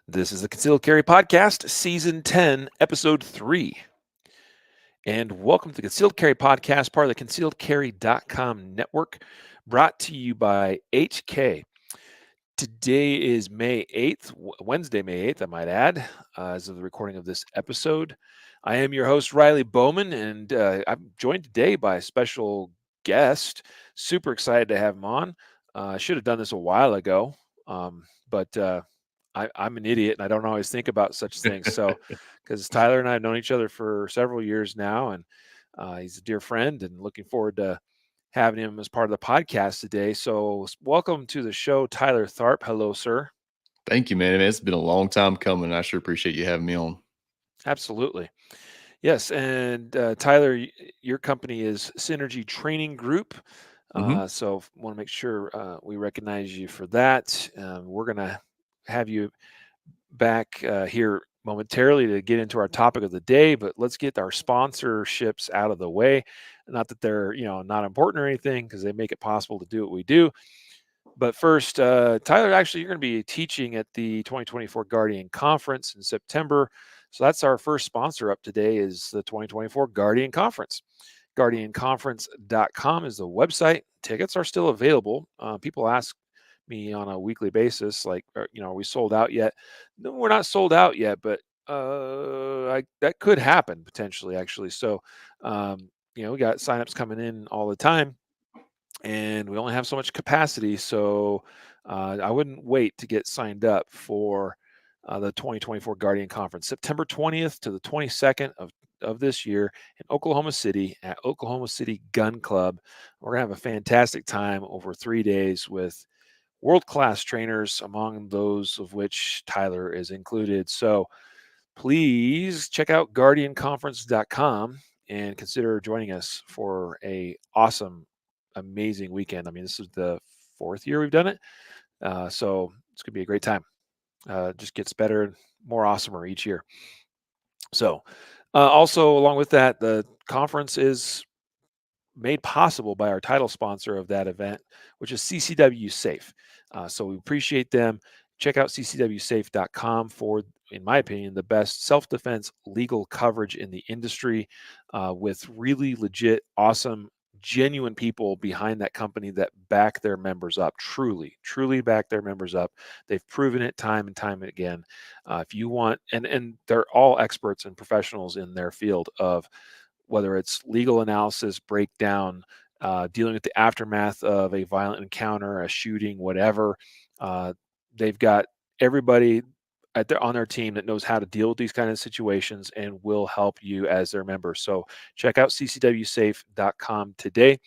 This is the Concealed Carry Podcast, Season 10, Episode 3. And welcome to the Concealed Carry Podcast, part of the concealedcarry.com network, brought to you by HK. Today is May 8th, Wednesday, May 8th, I might add, as of the recording of this episode. I am your host, Riley Bowman, and I'm joined today by a special guest. Super excited to have him on. I should have done this a while ago, but I'm an idiot and I don't always think about such things. So, because Tyler and I have known each other for several years now, and he's a dear friend, and looking forward to having him as part of the podcast today. So, welcome to the show, Tyler Tharp. Hello, sir. Thank you, man. It's been a long time coming. I sure appreciate you having me on. Absolutely. Yes. And Tyler, your company is Synergy Training Group. hmm So, want to make sure we recognize you for that. We're going to have you back here momentarily to get into our topic of the day, but let's get our sponsorships out of the way. Not that they're not important or anything, because they make it possible to do what we do. But first, Tyler, actually, you're going to be teaching at the 2024 Guardian Conference in September. So that's our first sponsor up today is the 2024 Guardian Conference. GuardianConference.com is the website. Tickets are still available. People ask me on a weekly basis, like, are we sold out yet? No, we're not sold out yet, but that could happen potentially, actually. So, we got signups coming in all the time, and we only have so much capacity. So, I wouldn't wait to get signed up for the 2024 Guardian Conference, September 20th to the 22nd of this year in Oklahoma City at Oklahoma City Gun Club. We're going to have a fantastic time over 3 days with world-class trainers, among those of which Tyler is included. So please check out guardianconference.com and consider joining us for a awesome, amazing weekend. I mean, this is the fourth year we've done it. So it's going to be a great time. Just gets better and more awesomer each year. So also along with that, the conference is made possible by our title sponsor of that event, which is CCW Safe. So we appreciate them. Check out ccwsafe.com for, in my opinion, the best self-defense legal coverage in the industry, with really legit, awesome, genuine people behind that company that back their members up, truly back their members up. They've proven it time and time again. If you want, and they're all experts and professionals in their field of whether it's legal analysis, breakdown, dealing with the aftermath of a violent encounter, a shooting, whatever. They've got everybody on their team that knows how to deal with these kind of situations and will help you as their member. So check out ccwsafe.com today.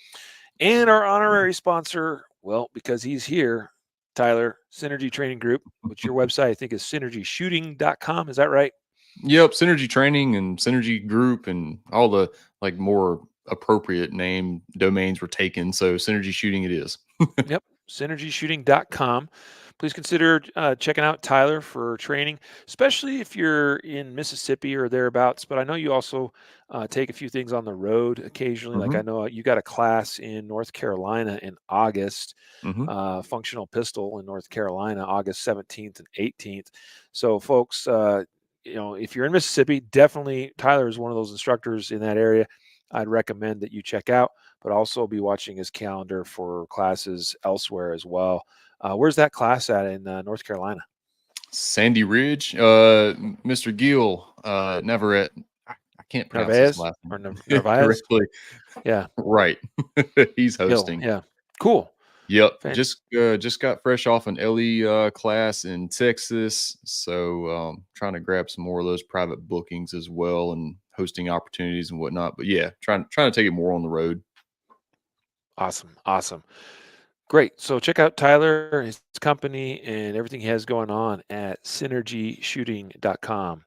And our honorary sponsor, well, because he's here, Tyler, Synergy Training Group, which your website I think is synergyshooting.com. Is that right? Yep, Synergy Training and Synergy Group and all the more appropriate name domains were taken. So Synergy Shooting it is. Yep, synergyshooting.com. Please consider checking out Tyler for training, especially if you're in Mississippi or thereabouts. But I know you also take a few things on the road occasionally. Like hmm I know you got a class in North Carolina in August, hmm functional pistol in North Carolina, August 17th and 18th. So, folks, if you're in Mississippi, definitely Tyler is one of those instructors in that area. I'd recommend that you check out, but also be watching his calendar for classes elsewhere as well. Where's that class at in North Carolina? Sandy Ridge, Mr. Gill, Navarette. I can't pronounce his Narvaez last or name Narvaez? correctly. Yeah, Right. He's Hill. hosting. Yeah, cool. Yep, Fan- just got fresh off an LE class in Texas, so trying to grab some more of those private bookings as well and hosting opportunities and whatnot. But yeah, trying to take it more on the road. Awesome. Great. So check out Tyler, his company, and everything he has going on at synergyshooting.com.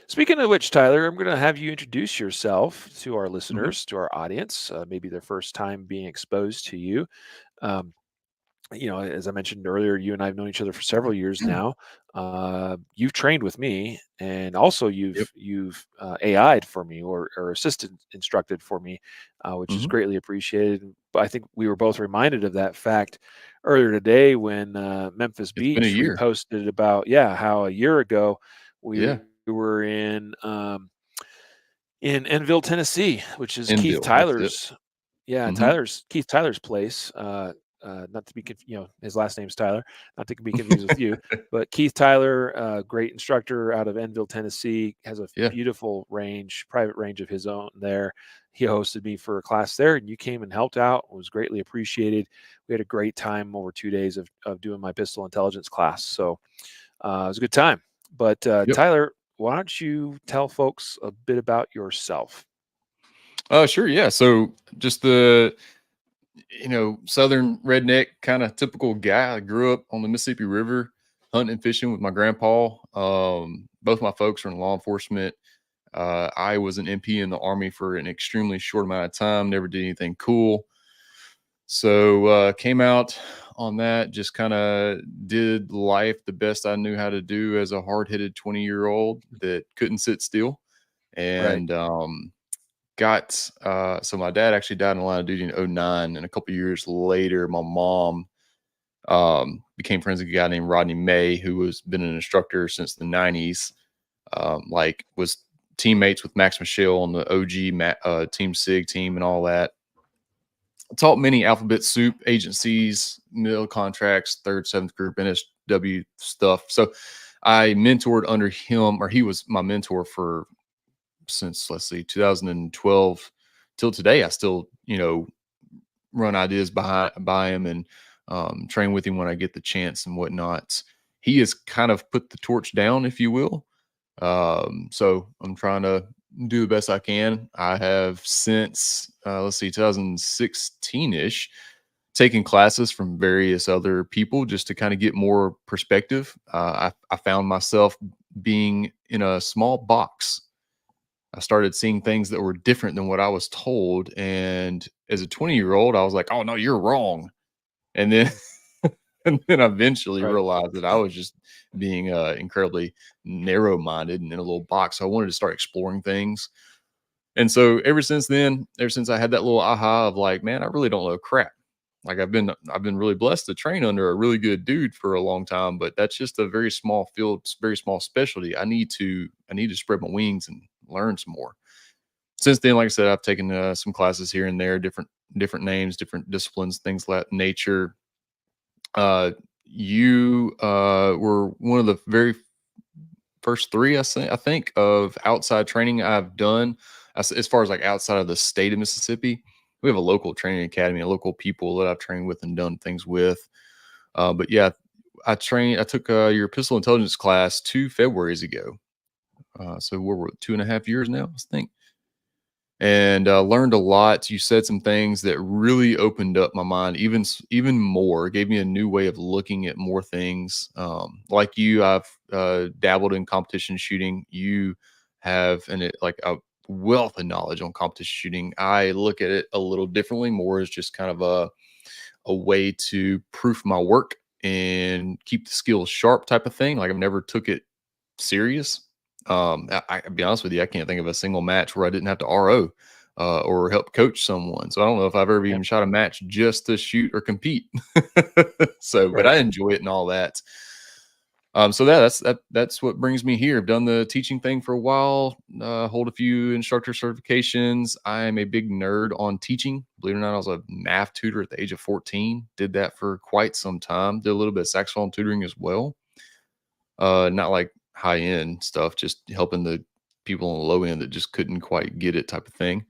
Speaking of which, Tyler, I'm going to have you introduce yourself to our hmm listeners, to our audience, maybe their first time being exposed to you. Um, as I mentioned earlier, you and I have known each other for several years now. You've trained with me, and also Yep. you've AI'd for me, or assisted instructed for me, which is Hmm. greatly appreciated. But I think we were both reminded of that fact earlier today when Memphis It's been a Beach year. reposted about, yeah, how a year ago Yeah. we were in Enville, Tennessee, which is Keith Enville. That's it. Tyler's, yeah, Hmm. Keith Tyler's place. Not to be, his last name's Tyler, not to be confused with you, but Keith Tyler, great instructor out of Enville, Tennessee, has a Yeah. beautiful private range of his own there. He hosted me for a class there, and you came and helped out. It was greatly appreciated. We had a great time over 2 days of doing my pistol intelligence class. So it was a good time. But Yep. Tyler, why don't you tell folks a bit about yourself? Sure. Yeah. So just the southern redneck kind of typical guy. I grew up on the Mississippi River, hunting and fishing with my grandpa. Both my folks are in law enforcement. I was an MP in the Army for an extremely short amount of time. Never did anything cool. So came out on that. Just kind of did life the best I knew how to do as a hard-headed 20-year-old that couldn't sit still. Right. And got so my dad actually died in the line of duty in '09, and a couple years later my mom became friends with a guy named Rodney May, who was been an instructor since the '90s. Like was teammates with Max Michelle on the OG Team Sig team and all that. Taught many alphabet soup agencies, mill contracts, third, seventh group, NSW stuff. So I mentored under him, or he was my mentor for since, let's see, 2012 till today. I still, run ideas by him and train with him when I get the chance and whatnot. He has kind of put the torch down, if you will. So I'm trying to do the best I can. I have since, let's see, 2016 ish, taken classes from various other people just to kind of get more perspective. I found myself being in a small box. I started seeing things that were different than what I was told. And as a 20-year-old, I was like, oh, no, you're wrong. And then, Mm. and then I eventually Right. realized that I was just being incredibly narrow minded and in a little box. So I wanted to start exploring things. And so ever since then, ever since I had that little aha of like, man, I really don't know crap. Like I've been really blessed to train under a really good dude for a long time, but that's just a very small field, very small specialty. I need to spread my wings and learn some more. Since then, like I said, I've taken some classes here and there, different names, different disciplines, things like nature. You were one of the very first three, I think, of outside training I've done as far as like outside of the state of Mississippi. We have a local training academy, a local people that I've trained with and done things with. But yeah, I took your pistol intelligence class 2 Februarys ago. So we're 2.5 years now, I think, and learned a lot. You said some things that really opened up my mind even more. Gave me a new way of looking at more things. Like you, I've dabbled in competition shooting. You have like a wealth of knowledge on competition shooting. I look at it a little differently, more as just kind of a way to proof my work and keep the skills sharp type of thing. Like I've never took it serious. I'll be honest with you, I can't think of a single match where I didn't have to RO or help coach someone. So I don't know if I've ever Yep. even shot a match just to shoot or compete. So, but Right. I enjoy it and all that. So that's what brings me here. I've done the teaching thing for a while. Hold a few instructor certifications. I am a big nerd on teaching. Believe it or not, I was a math tutor at the age of 14. Did that for quite some time. Did a little bit of saxophone tutoring as well. Not like high end stuff, just helping the people on the low end that just couldn't quite get it type of thing.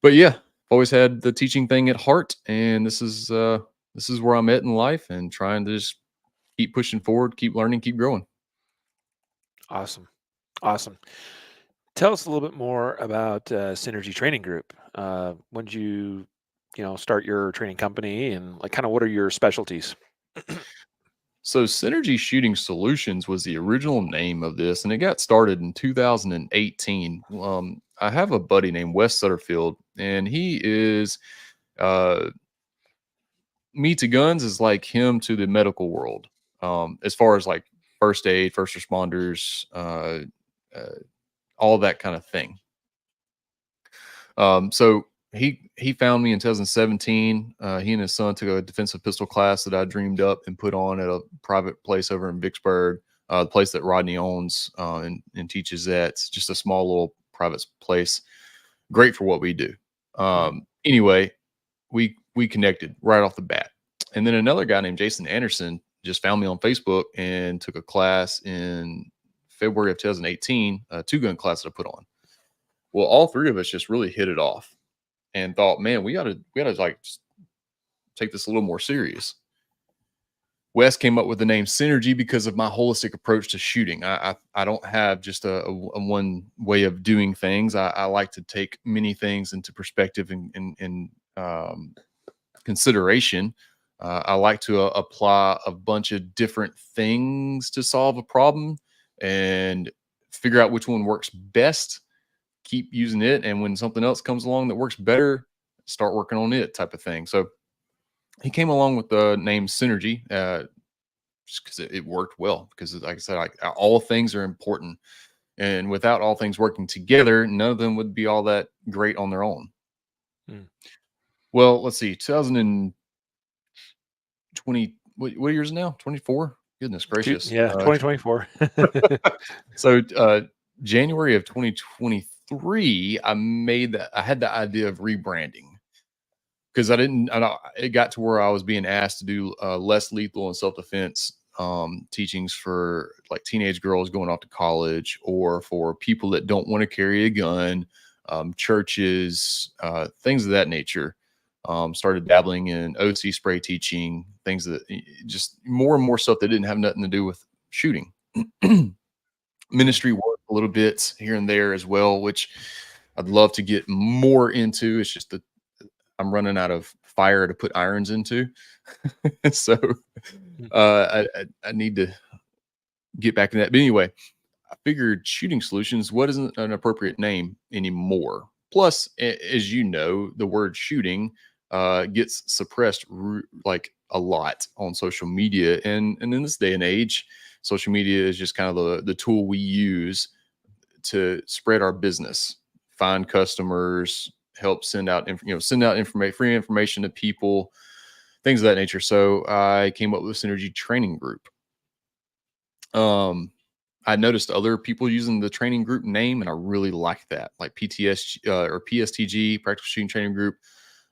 But yeah, always had the teaching thing at heart, and this is where I'm at in life and trying to just keep pushing forward, keep learning, keep growing. Awesome. Awesome. Tell us a little bit more about Synergy Training Group. When did you, start your training company, and like kind of what are your specialties? So Synergy Shooting Solutions was the original name of this, and it got started in 2018. I have a buddy named Wes Sutterfield, and he is uh, me to guns is like him to the medical world. As far as like first aid, first responders, uh, all that kind of thing. So he found me in 2017. He and his son took a defensive pistol class that I dreamed up and put on at a private place over in Vicksburg, the place that Rodney owns and teaches at. It's just a small little private place, great for what we do. Mm. Anyway, we connected right off the bat, and then another guy named Jason Anderson just found me on Facebook and took a class in February of 2018, a two-gun class that I put on. Well, all three of us just really hit it off and thought, man, we gotta like take this a little more serious. Wes came up with the name Synergy because of my holistic approach to shooting. I don't have just a one way of doing things. I like to take many things into perspective and consideration. I like to apply a bunch of different things to solve a problem and figure out which one works best, keep using it, and when something else comes along that works better, start working on it, type of thing. So he came along with the name Synergy, just because it worked well. Because, like I said, all things are important, and without all things working together, none of them would be all that great on their own. Mm. Well, let's see, 2020. What year is it now? 24. Goodness gracious. Yeah, 2024. So January of 2023, I had the idea of rebranding because it got to where I was being asked to do less lethal and self-defense teachings for like teenage girls going off to college, or for people that don't want to carry a gun, churches, things of that nature. Started dabbling in OC spray teaching, things that just more and more stuff that didn't have nothing to do with shooting. Mm. Ministry work a little bit here and there as well, which I'd love to get more into. It's just that I'm running out of fire to put irons into. So Mm. I need to get back in that. But anyway, I figured shooting solutions, what isn't an appropriate name anymore? Plus, as you know, the word shooting gets suppressed like a lot on social media. And in this day and age, social media is just kind of the tool we use to spread our business, find customers, help send out information, free information to people, things of that nature. So I came up with a Synergy training group. I noticed other people using the training group name, and I really like that, like PTS or PSTG, Practical Shooting Training Group,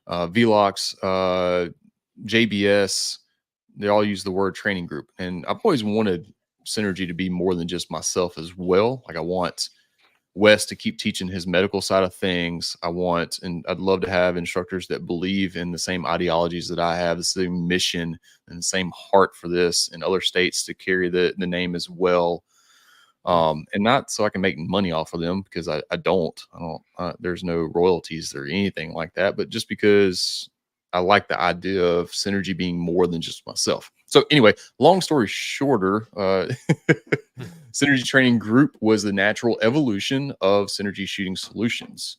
VLOX, JBS. They all use the word training group, and I've always wanted Synergy to be more than just myself as well. Like I want Wes to keep teaching his medical side of things. And I'd love to have instructors that believe in the same ideologies that I have, the same mission and the same heart for this in other states to carry the name as well. Mm. And not so I can make money off of them, because I don't, there's no royalties or anything like that, but just because I like the idea of Synergy being more than just myself. So anyway, long story shorter, Mm. Synergy Training Group was the natural evolution of Synergy Shooting Solutions.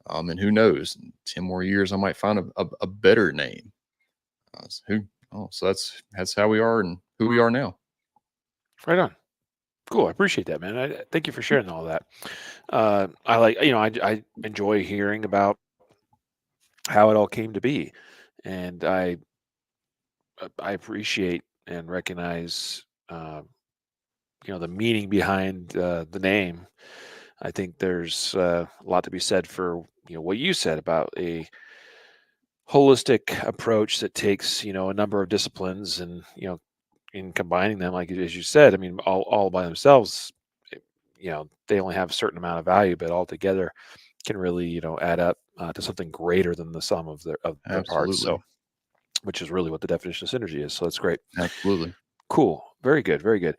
And who knows, in 10 more years, I might find a better name. So that's how we are and who we are now. Right on. Cool. I appreciate that, man. Thank you for sharing all that. I like, I enjoy hearing about how it all came to be, and I appreciate and recognize, the meaning behind the name. I think there's a lot to be said for what you said about a holistic approach that takes a number of disciplines, and in combining them, like as you said, I mean, all by themselves, they only have a certain amount of value, but all together can really add up to something greater than the sum of their parts. So, Absolutely. which is really what the definition of synergy is. So that's great. Absolutely. Cool. Very good. Very good.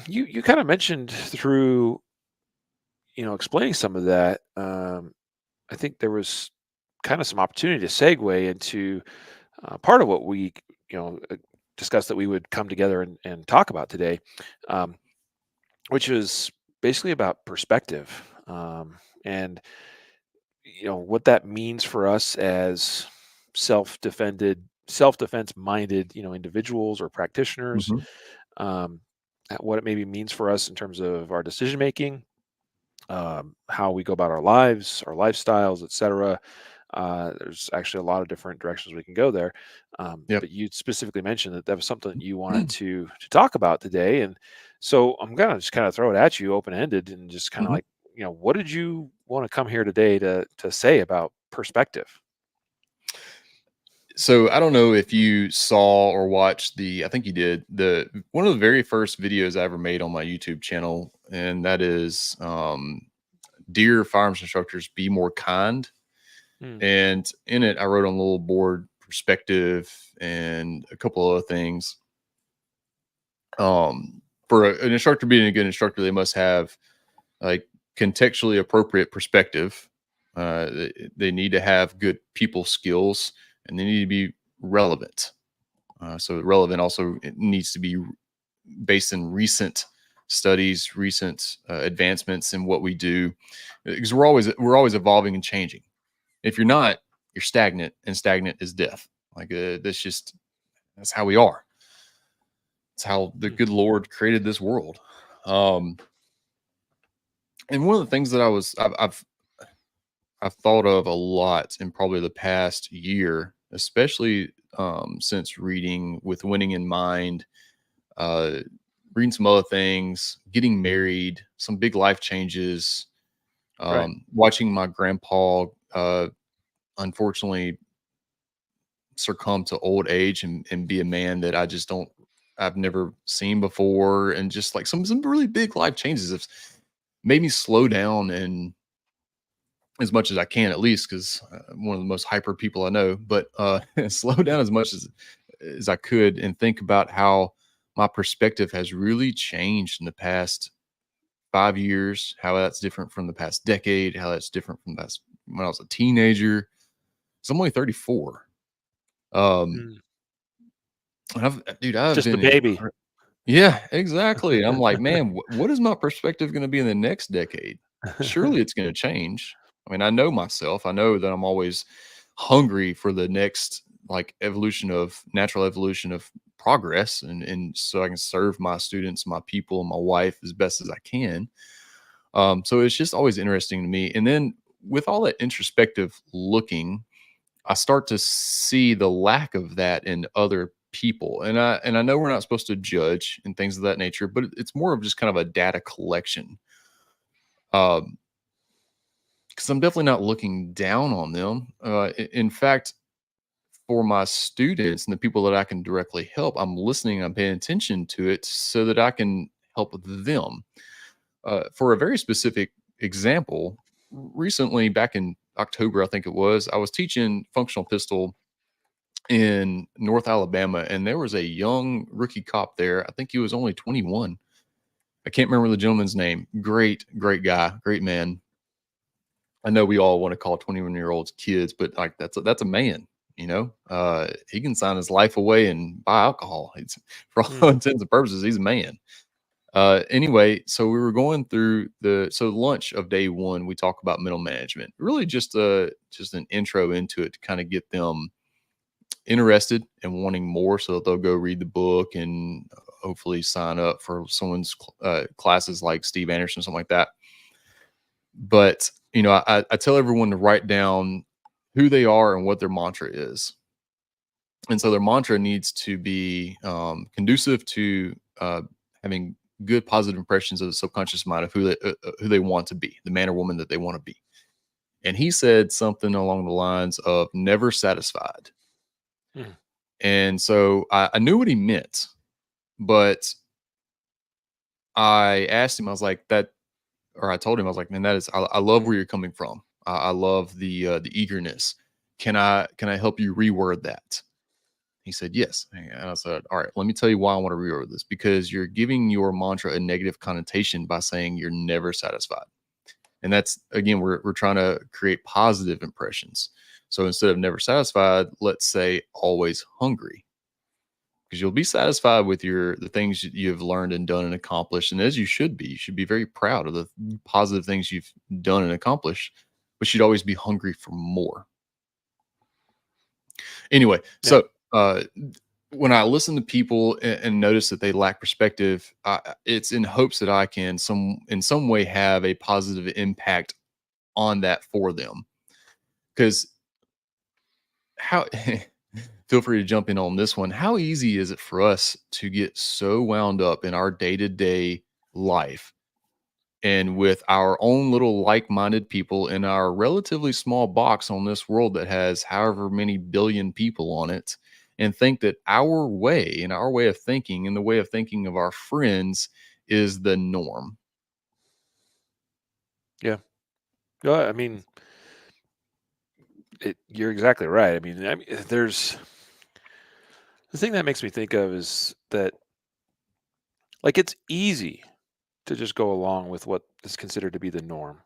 You kind of mentioned through explaining some of that. I think there was kind of some opportunity to segue into part of what we discussed that we would come together and talk about today, um, which was basically about perspective, and what that means for us as self-defended self-defense minded, individuals or practitioners, Mhm. um, what it maybe means for us in terms of our decision making, how we go about our lives, our lifestyles, etc. There's actually a lot of different directions we can go there. Yep. But you specifically mentioned that that was something that you wanted to talk about today, and so I'm gonna just kind of throw it at you, open ended, and just kind of Mhm. like, what did you want to come here today to say about perspective? So I don't know if you saw or watched I think you did, the one of the very first videos I ever made on my YouTube channel, and that is Dear Firearms Instructors Be More Kind. Mm, And in it, I wrote on a little board perspective and a couple other things. For an instructor being a good instructor, they must have like contextually appropriate perspective. They need to have good people skills, and they need to be relevant. So relevant also it needs to be based in recent studies, recent advancements in what we do, because we're always evolving and changing. If you're not, you're stagnant, and stagnant is death. Like that's how we are. It's how the mm, good Lord created this world. Um, and one of the things that I've thought of a lot in probably the past year, especially since reading With Winning in Mind, uh, reading some other things, getting married, some big life changes, right. watching my grandpa unfortunately succumb to old age and be a man that I've never seen before, and just like some really big life changes have made me slow down and as much as I can, at least because I'm one of the most hyper people I know, but slow down as much as I could and think about how my perspective has really changed in the past 5 years, how that's different from the past decade, how that's different from that's when I was a teenager. So I'm only 34. Um, Mm. and I've Just a been baby. yeah, exactly. I'm like, man, what is my perspective going to be in the next decade? Surely it's going to change. I mean, I know myself. I know that I'm always hungry for the next like natural evolution of progress, and so I can serve my students, my people, and my wife as best as I can. So it's just always interesting to me. And then with all that introspective looking, I start to see the lack of that in other people. And I know we're not supposed to judge and things of that nature, but it's more of just kind of a data collection. Um, because I'm definitely not looking down on them. In fact, for my students and the people that I can directly help, I'm listening, I'm paying attention to it so that I can help them. For a very specific example, recently back in October, I think it was, I was teaching functional pistol in North Alabama, and there was a young rookie cop there. I think he was only 21. I can't remember the gentleman's name. Great, great guy, great man. I know we all want to call 21-year-olds kids, but like that's a man. He can sign his life away and buy alcohol. It's for all Mm, intents and purposes, he's a man. Anyway, so we were going through lunch of day one. We talk about mental management. Really, just an intro into it to kind of get them interested and wanting more so that they'll go read the book and hopefully sign up for someone's classes like Steve Anderson, something like that. But, I tell everyone to write down who they are and what their mantra is. And so their mantra needs to be conducive to having good positive impressions of the subconscious mind of who they want to be, the man or woman that they want to be. And he said something along the lines of never satisfied. mm, And so I knew what he meant, but I asked him, I was like, or I told him, I was like, man, I love where you're coming from. I love the eagerness. Can I help you reword that? He said, yes. And I said, all right, let me tell you why I want to reword this, because you're giving your mantra a negative connotation by saying you're never satisfied. And that's, again, we're trying to create positive impressions. So instead of never satisfied, let's say always hungry, because you'll be satisfied with the things you've learned and done and accomplished, and as you should be very proud of the positive things you've done and accomplished, but you'd always be hungry for more. Anyway, yeah. so uh, when I listen to people and notice that they lack perspective, it's in hopes that I can in some way have a positive impact on that for them. Because how feel free to jump in on this one. How easy is it for us to get so wound up in our day to day life and with our own little like-minded people in our relatively small box on this world that has however many billion people on it, and think that our way and our way of thinking and the way of thinking of our friends is the norm? Yeah. Well, I mean, you're exactly right. I mean, there's the thing that makes me think of is that, like, it's easy to just go along with what is considered to be the norm.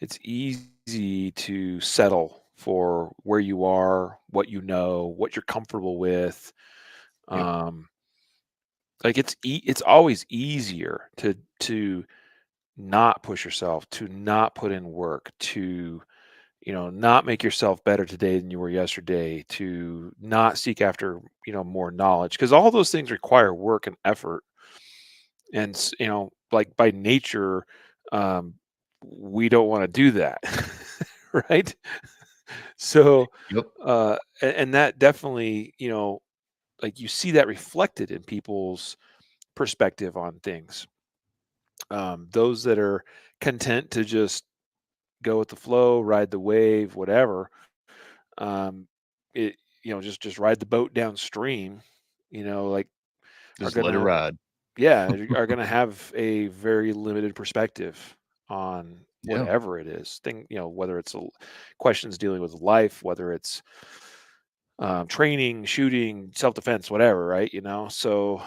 It's easy to settle for where you are, what you know, what you're comfortable with. Yep. Um, like it's always easier to not push yourself, to not put in work, to not make yourself better today than you were yesterday, to not seek after more knowledge, because all those things require work and effort. And like by nature, um, we don't want to do that, right? So, Yep. and that definitely, like you see that reflected in people's perspective on things. Those that are content to just go with the flow, ride the wave, whatever, um, it, just ride the boat downstream, like are Just let it gonna, ride. yeah, are gonna have a very limited perspective on Yeah. whatever it is. Whether it's questions dealing with life, whether it's training, shooting, self defense, whatever, right? So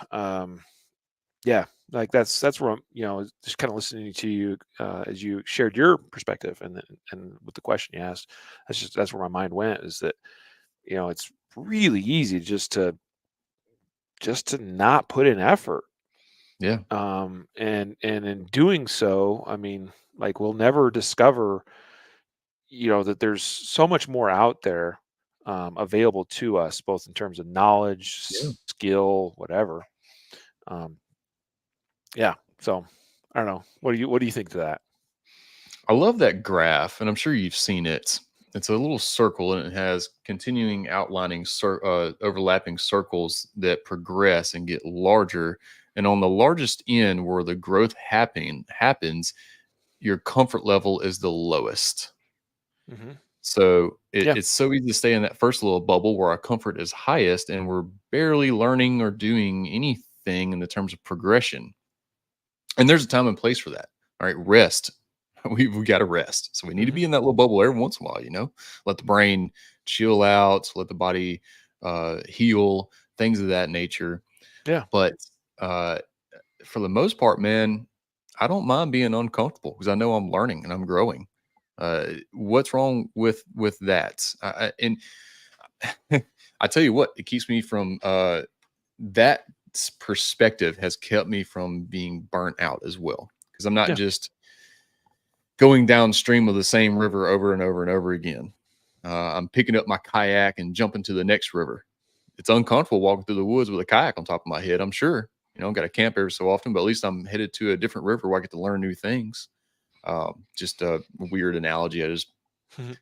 yeah, like that's where I'm, just kind of listening to you as you shared your perspective, and with the question you asked, that's where my mind went, is that it's really easy just to not put in effort, Yeah. and in doing so, I mean, like we'll never discover that there's so much more out there available to us, both in terms of knowledge, Yeah. skill, whatever. um, yeah, so I don't know, what do you think to that? I love that graph, and I'm sure you've seen it. It's a little circle, and it has continuing outlining, overlapping circles that progress and get larger. And on the largest end, where the growth happens, your comfort level is the lowest. Hmm. So Yeah. it's so easy to stay in that first little bubble where our comfort is highest, and we're barely learning or doing anything in the terms of progression. And there's a time and place for that. All right, rest. We got to rest. So we need to Hmm. be in that little bubble every once in a while. Let the brain chill out, let the body heal, things of that nature. Yeah. But uh, for the most part, man, I don't mind being uncomfortable because I know I'm learning and I'm growing. What's wrong with that? And I tell you what, it keeps me from that perspective has kept me from being burnt out as well, because I'm not Yeah. just going downstream of the same river over and over and over again. I'm picking up my kayak and jumping to the next river. It's uncomfortable walking through the woods with a kayak on top of my head, I'm sure. Got to camp every so often, but at least I'm headed to a different river where I get to learn new things. Just a weird analogy I just Mhm.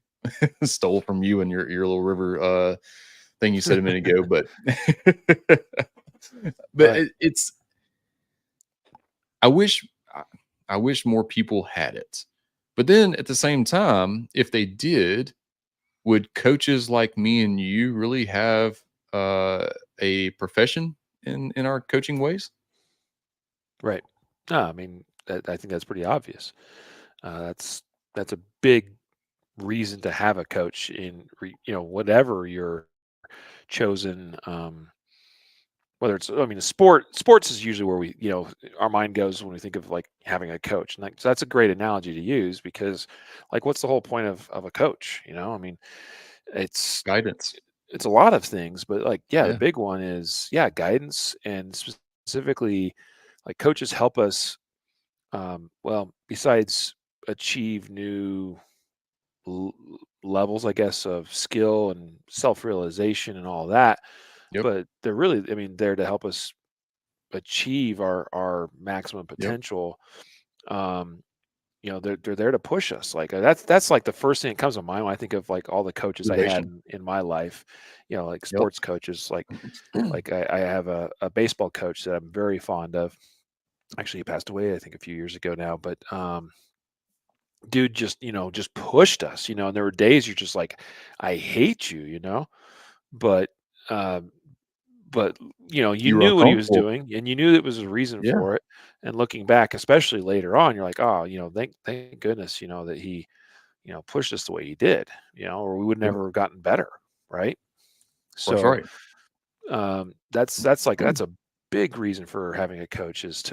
stole from you and your little river thing you said a minute ago, but but Right. it's I wish I I wish more people had it. But then at the same time, if they did, would coaches like me and you really have a profession in our coaching ways? Right. No, I mean, I think that's pretty obvious. That's a big reason to have a coach in whatever your chosen, whether it's, I mean, sports is usually where our mind goes when we think of like having a coach, and like, so that's a great analogy to use, because like what's the whole point of a coach? I mean, it's Guidance. it's a lot of things, but like, yeah, the Yeah. big one is, yeah, guidance, and specifically, like, coaches help us, well, besides achieve new l- levels, I guess, of skill and self-realization and all that, Yep. but they're really, I mean, there to help us achieve our maximum Yep. potential. Um, they're there to push us. Like that's like the first thing that comes to mind when I think of like all the coaches I had Motivation. in my life. Like Yep. sports coaches. Like I have a baseball coach that I'm very fond of. Actually, he passed away I think a few years ago now, but dude just pushed us. And there were days you're just like, I hate you. But um, but you You were knew what he was uncomfortable. doing, and you knew there was a reason Yeah. for it. And looking back, especially later on, you're like, oh, thank goodness, that he pushed us the way he did, or we would Yep. never have gotten better, right? That's So right. that's a big reason for having a coach is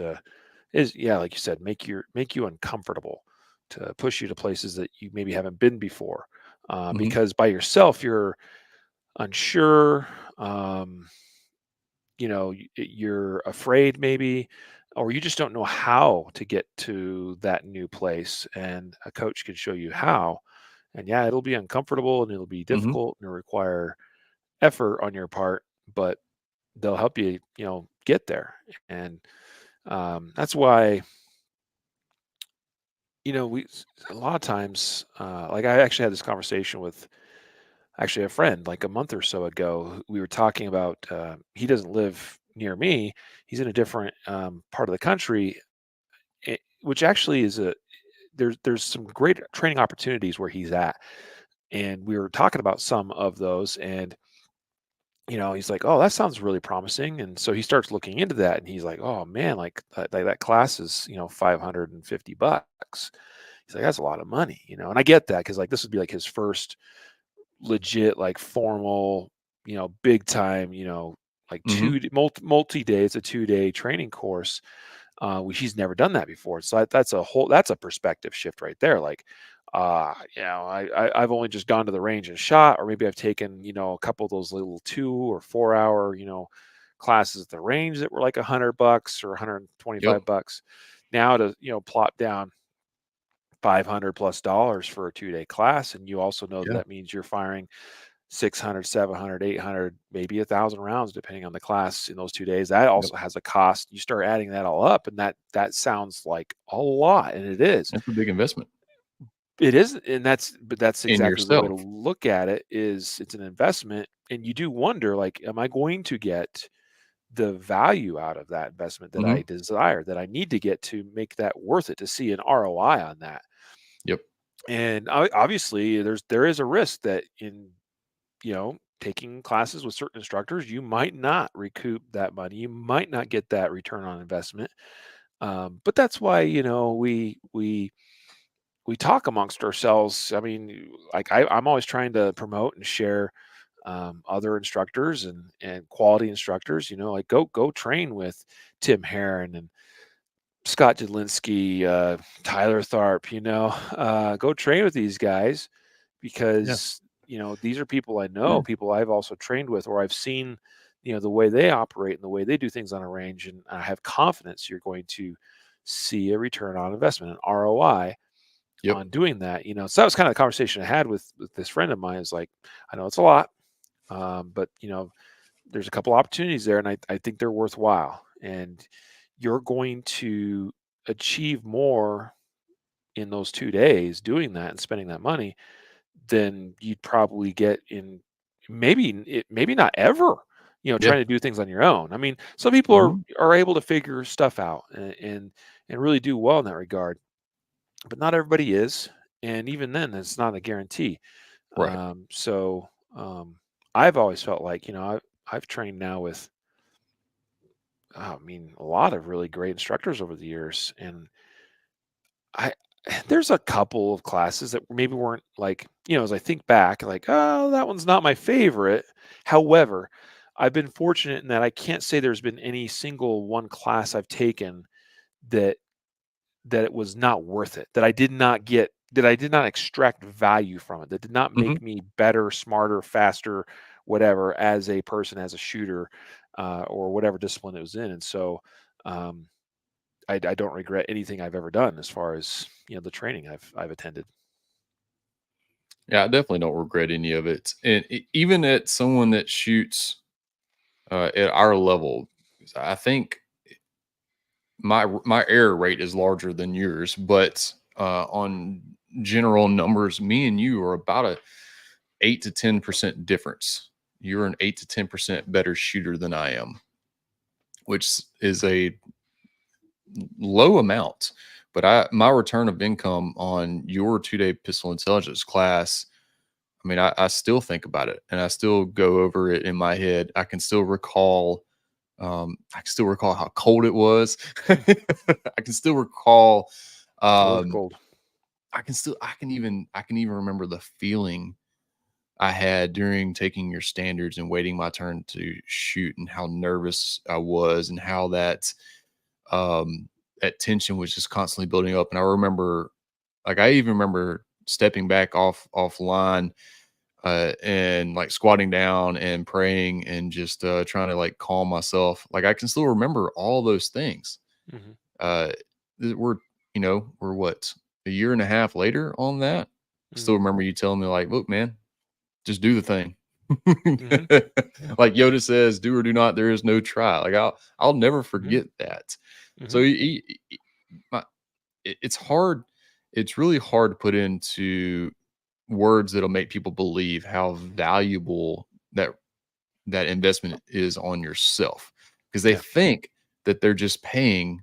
yeah, like you said, make you uncomfortable, to push you to places that you maybe haven't been before, Mhm. because by yourself you're unsure. um, you're afraid maybe, or you just don't know how to get to that new place, and a coach can show you how. And yeah, it'll be uncomfortable and it'll be Mhm. difficult and it'll require effort on your part, but they'll help you, get there. And that's why, we a lot of times, like I actually had this conversation with actually a friend like a month or so ago. We were talking about, he doesn't live near me, he's in a different part of the country, which actually is there's some great training opportunities where he's at. And we were talking about some of those, and he's like, "Oh, that sounds really promising." And so he starts looking into that, and he's like, "Oh man, like that class is $550." He's like, "That's a lot of money," And I get that, because like this would be like his first legit, like formal, big time, like Mhm. multi day. It's a 2-day training course, which he's never done that before. So that's a perspective shift right there. Like, I've only just gone to the range and shot, or maybe I've taken a couple of those little 2 or 4 hour classes at the range that were like $100 or Yep. $125. Now to plop down $500+ for a 2-day class, and you also know that Yeah. that means you're firing 600, 700, 800, maybe 1,000 rounds, depending on the class in those 2 days. That Yep. also has a cost. You start adding that all up, and that sounds like a lot, and it is. That's a big investment It is, and that's in exactly the way to yourself. look at it. Is it's an investment, and you do wonder, like, am I going to get the value out of that investment that I Mhm. desire, that I need to get to make that worth it, to see an ROI on that? Yep. And obviously, there is a risk that in taking classes with certain instructors, you might not recoup that money. You might not get that return on investment. But that's why, we talk amongst ourselves. I mean, like I'm always trying to promote and share other instructors and quality instructors. Like go train with Tim Herron and Scott Jedlinski, Tyler Tharp. Go train with these guys, Yeah. because these are people I Yeah. know, people I've also trained with, or I've seen the way they operate and the way they do things on a range, and I have confidence you're going to see a return on investment, an ROI Yep. on doing that. So that was kind of the conversation I had with this friend of mine. Is like, I know it's a lot, but there's a couple opportunities there, and I think they're worthwhile, and you're going to achieve more in those 2 days doing that and spending that money than you'd probably get in, maybe not ever, Yeah. trying to do things on your own. I mean, some people are Mhm. are able to figure stuff out and really do well in that regard, but not everybody is. And even then, it's not a guarantee. Right. So I've always felt like, I've trained now with, I mean, a lot of really great instructors over the years, and I there's a couple of classes that maybe weren't like, as I think back, like, oh, that one's not my favorite. However, I've been fortunate in that I can't say there's been any single one class I've taken that it was not worth it, that I did not extract value from it, that did not Mhm. make me better, smarter, faster, whatever, as a person, as a shooter, or whatever discipline it was in. And so, um, I don't regret anything I've ever done as far as the training I've attended. Yeah, I definitely don't regret any of it. And even at someone that shoots at our level, I think my error rate is larger than yours, but on general numbers, me and you are about a 8 to 10% difference. You're an 8 to 10% better shooter than I am, which is a low amount. But my return of income on your 2-day pistol intelligence class, I mean, I still think about it and I still go over it in my head. I can still recall how cold it was. I can still recall. It was Um, cold. I can even remember the feeling I had during taking your standards and waiting my turn to shoot, and how nervous I was, and how um, that tension was just constantly building up. And I remember, like, I even remember stepping back offline and like squatting down and praying and just trying to like calm myself. Like I can still remember all those things. Hmm. Uh, we're we're what, a year and a half later on that. Still Hmm. remember you telling me like, look, man, just do the thing. Hmm. Like Yoda says, do or do not. There is no try. Like I'll never Hmm. forget that. So Hmm. my, it's hard. It's really hard to put into words that'll make people believe how valuable that investment is on yourself, because they Yeah. think that they're just paying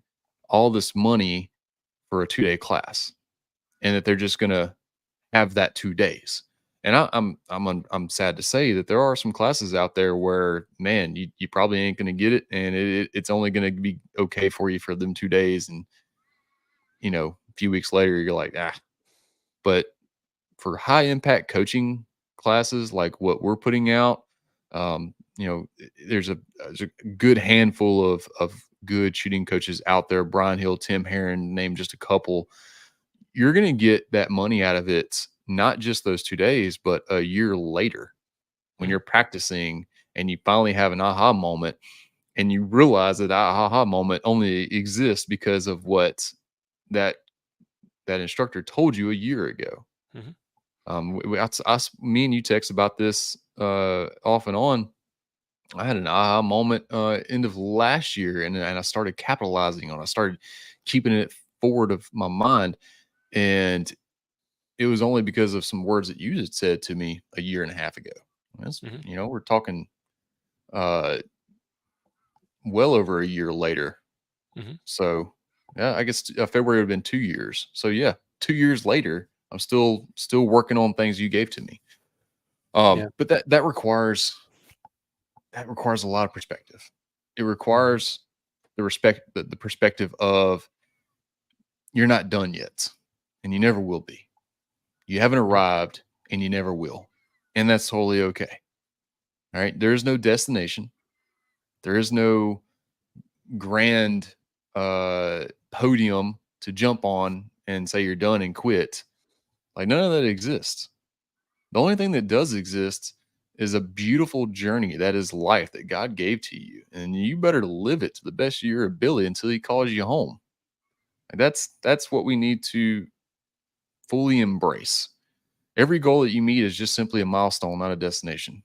all this money for a 2-day class and that they're just going to have that 2 days. And I'm sad to say that there are some classes out there where, man, you probably ain't going to get it, and it's only going to be okay for you for them 2 days, and a few weeks later you're like, ah. But for high impact coaching classes like what we're putting out, there's a good handful of good shooting coaches out there. Brian Hill, Tim Herron, name just a couple. You're going to get that money out of it, not just those 2 days, but a year later when Hmm. you're practicing and you finally have an aha moment, and you realize that aha moment only exists because of what that that instructor told you a year ago. Hmm. Me and you text about this off and on. I had an aha moment end of last year, and I started capitalizing on it. I started keeping it forward of my mind, and it was only because of some words that you had said to me a year and a half ago. That's, Hmm. we're talking uh, well over a year later. Hmm. So yeah, I guess February would have been 2 years. So yeah, 2 years later, I'm still working on things you gave to me. Yeah. But that requires a lot of perspective. It Hmm. requires the perspective of, you're not done yet, and you never will be. You haven't Hmm. arrived, and you never will, and that's totally okay. All right, there is no destination. There is no grand podium to jump on and say you're done and quit. Like, none of that exists. The only thing that does exist is a beautiful journey that is life that God gave to you, and you better live it to the best of your ability until He calls you home. And that's what we need to fully embrace. Every goal that you meet is just simply a milestone, not a destination.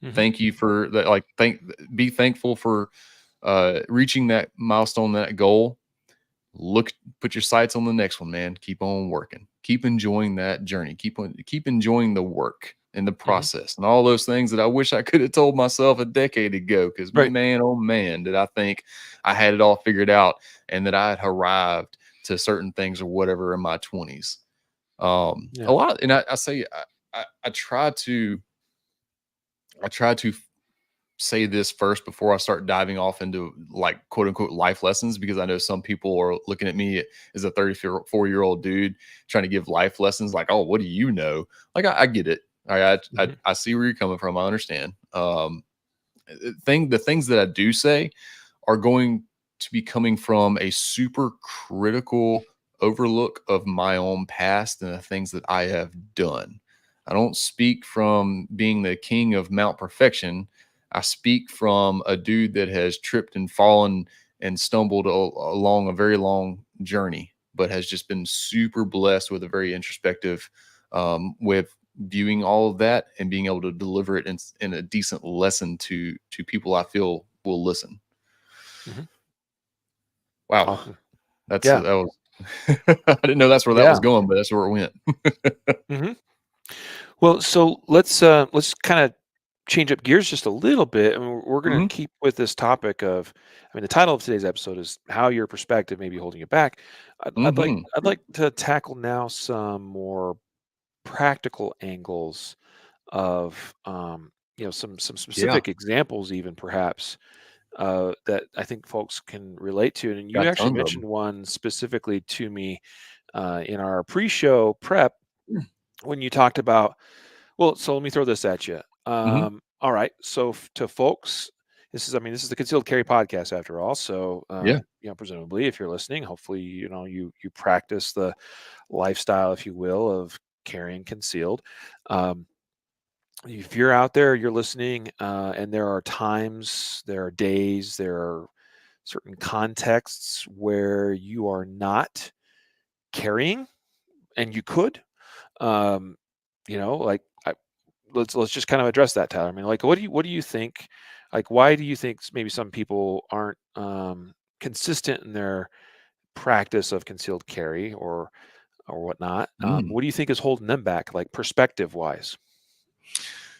Hmm. Thank you for that. Like, be thankful for reaching that milestone, that goal. Look, put your sights on the next one, man. Keep on working. Keep enjoying that journey. Keep enjoying the work and the Hmm. process and all those things that I wish I could have told myself a decade ago. Because, Right. man, oh man, did I think I had it all figured out and that I had arrived to certain things or whatever in my 20s. A Yeah. lot, and I say I try to say this first before I start diving off into, like, quote unquote life lessons, because I know some people are looking at me as a 34-year-old dude trying to give life lessons. Like, oh, what do you know? Like, I get it. Hmm. I see where you're coming from. I understand. The things that I do say are going to be coming from a super critical overlook of my own past and the things that I have done. I don't speak from being the king of Mount Perfection. I speak from a dude that has tripped and fallen and stumbled along a very long journey, but has just been super blessed with a very introspective way of viewing all of that and being able to deliver it in a decent lesson to people I feel will listen. Mhm. Wow, Awesome. that Yeah. was I didn't know that's where that was Yeah. going, but that's where it went. Mhm. Well, so let's kind of change up gears just a little bit. I mean, we're going to Hmm. keep with this topic of. I mean, the title of today's episode is "How Your Perspective May Be Holding You Back." Hmm. I'd like to tackle now some more practical angles of some Yeah, specific examples, even perhaps that I think folks can relate to. And you got actually tons of mentioned one specifically to me in our pre-show prep them. when you talked about. Well, so let me throw this at you. Hmm. All right, so to folks, this is the Concealed Carry podcast after all. So, Yeah. presumably, if you're listening, hopefully, you practice the lifestyle, if you will, of carrying concealed. Um, if you're out there, you're listening, and there are times, there are days, there are certain contexts where you are not carrying, and you could. Um, like let's just kind of address that, Tyler. I mean, like, what do you think? Like, why do you think maybe some people aren't consistent in their practice of concealed carry or whatnot? Mm. What do you think is holding them back, like perspective wise?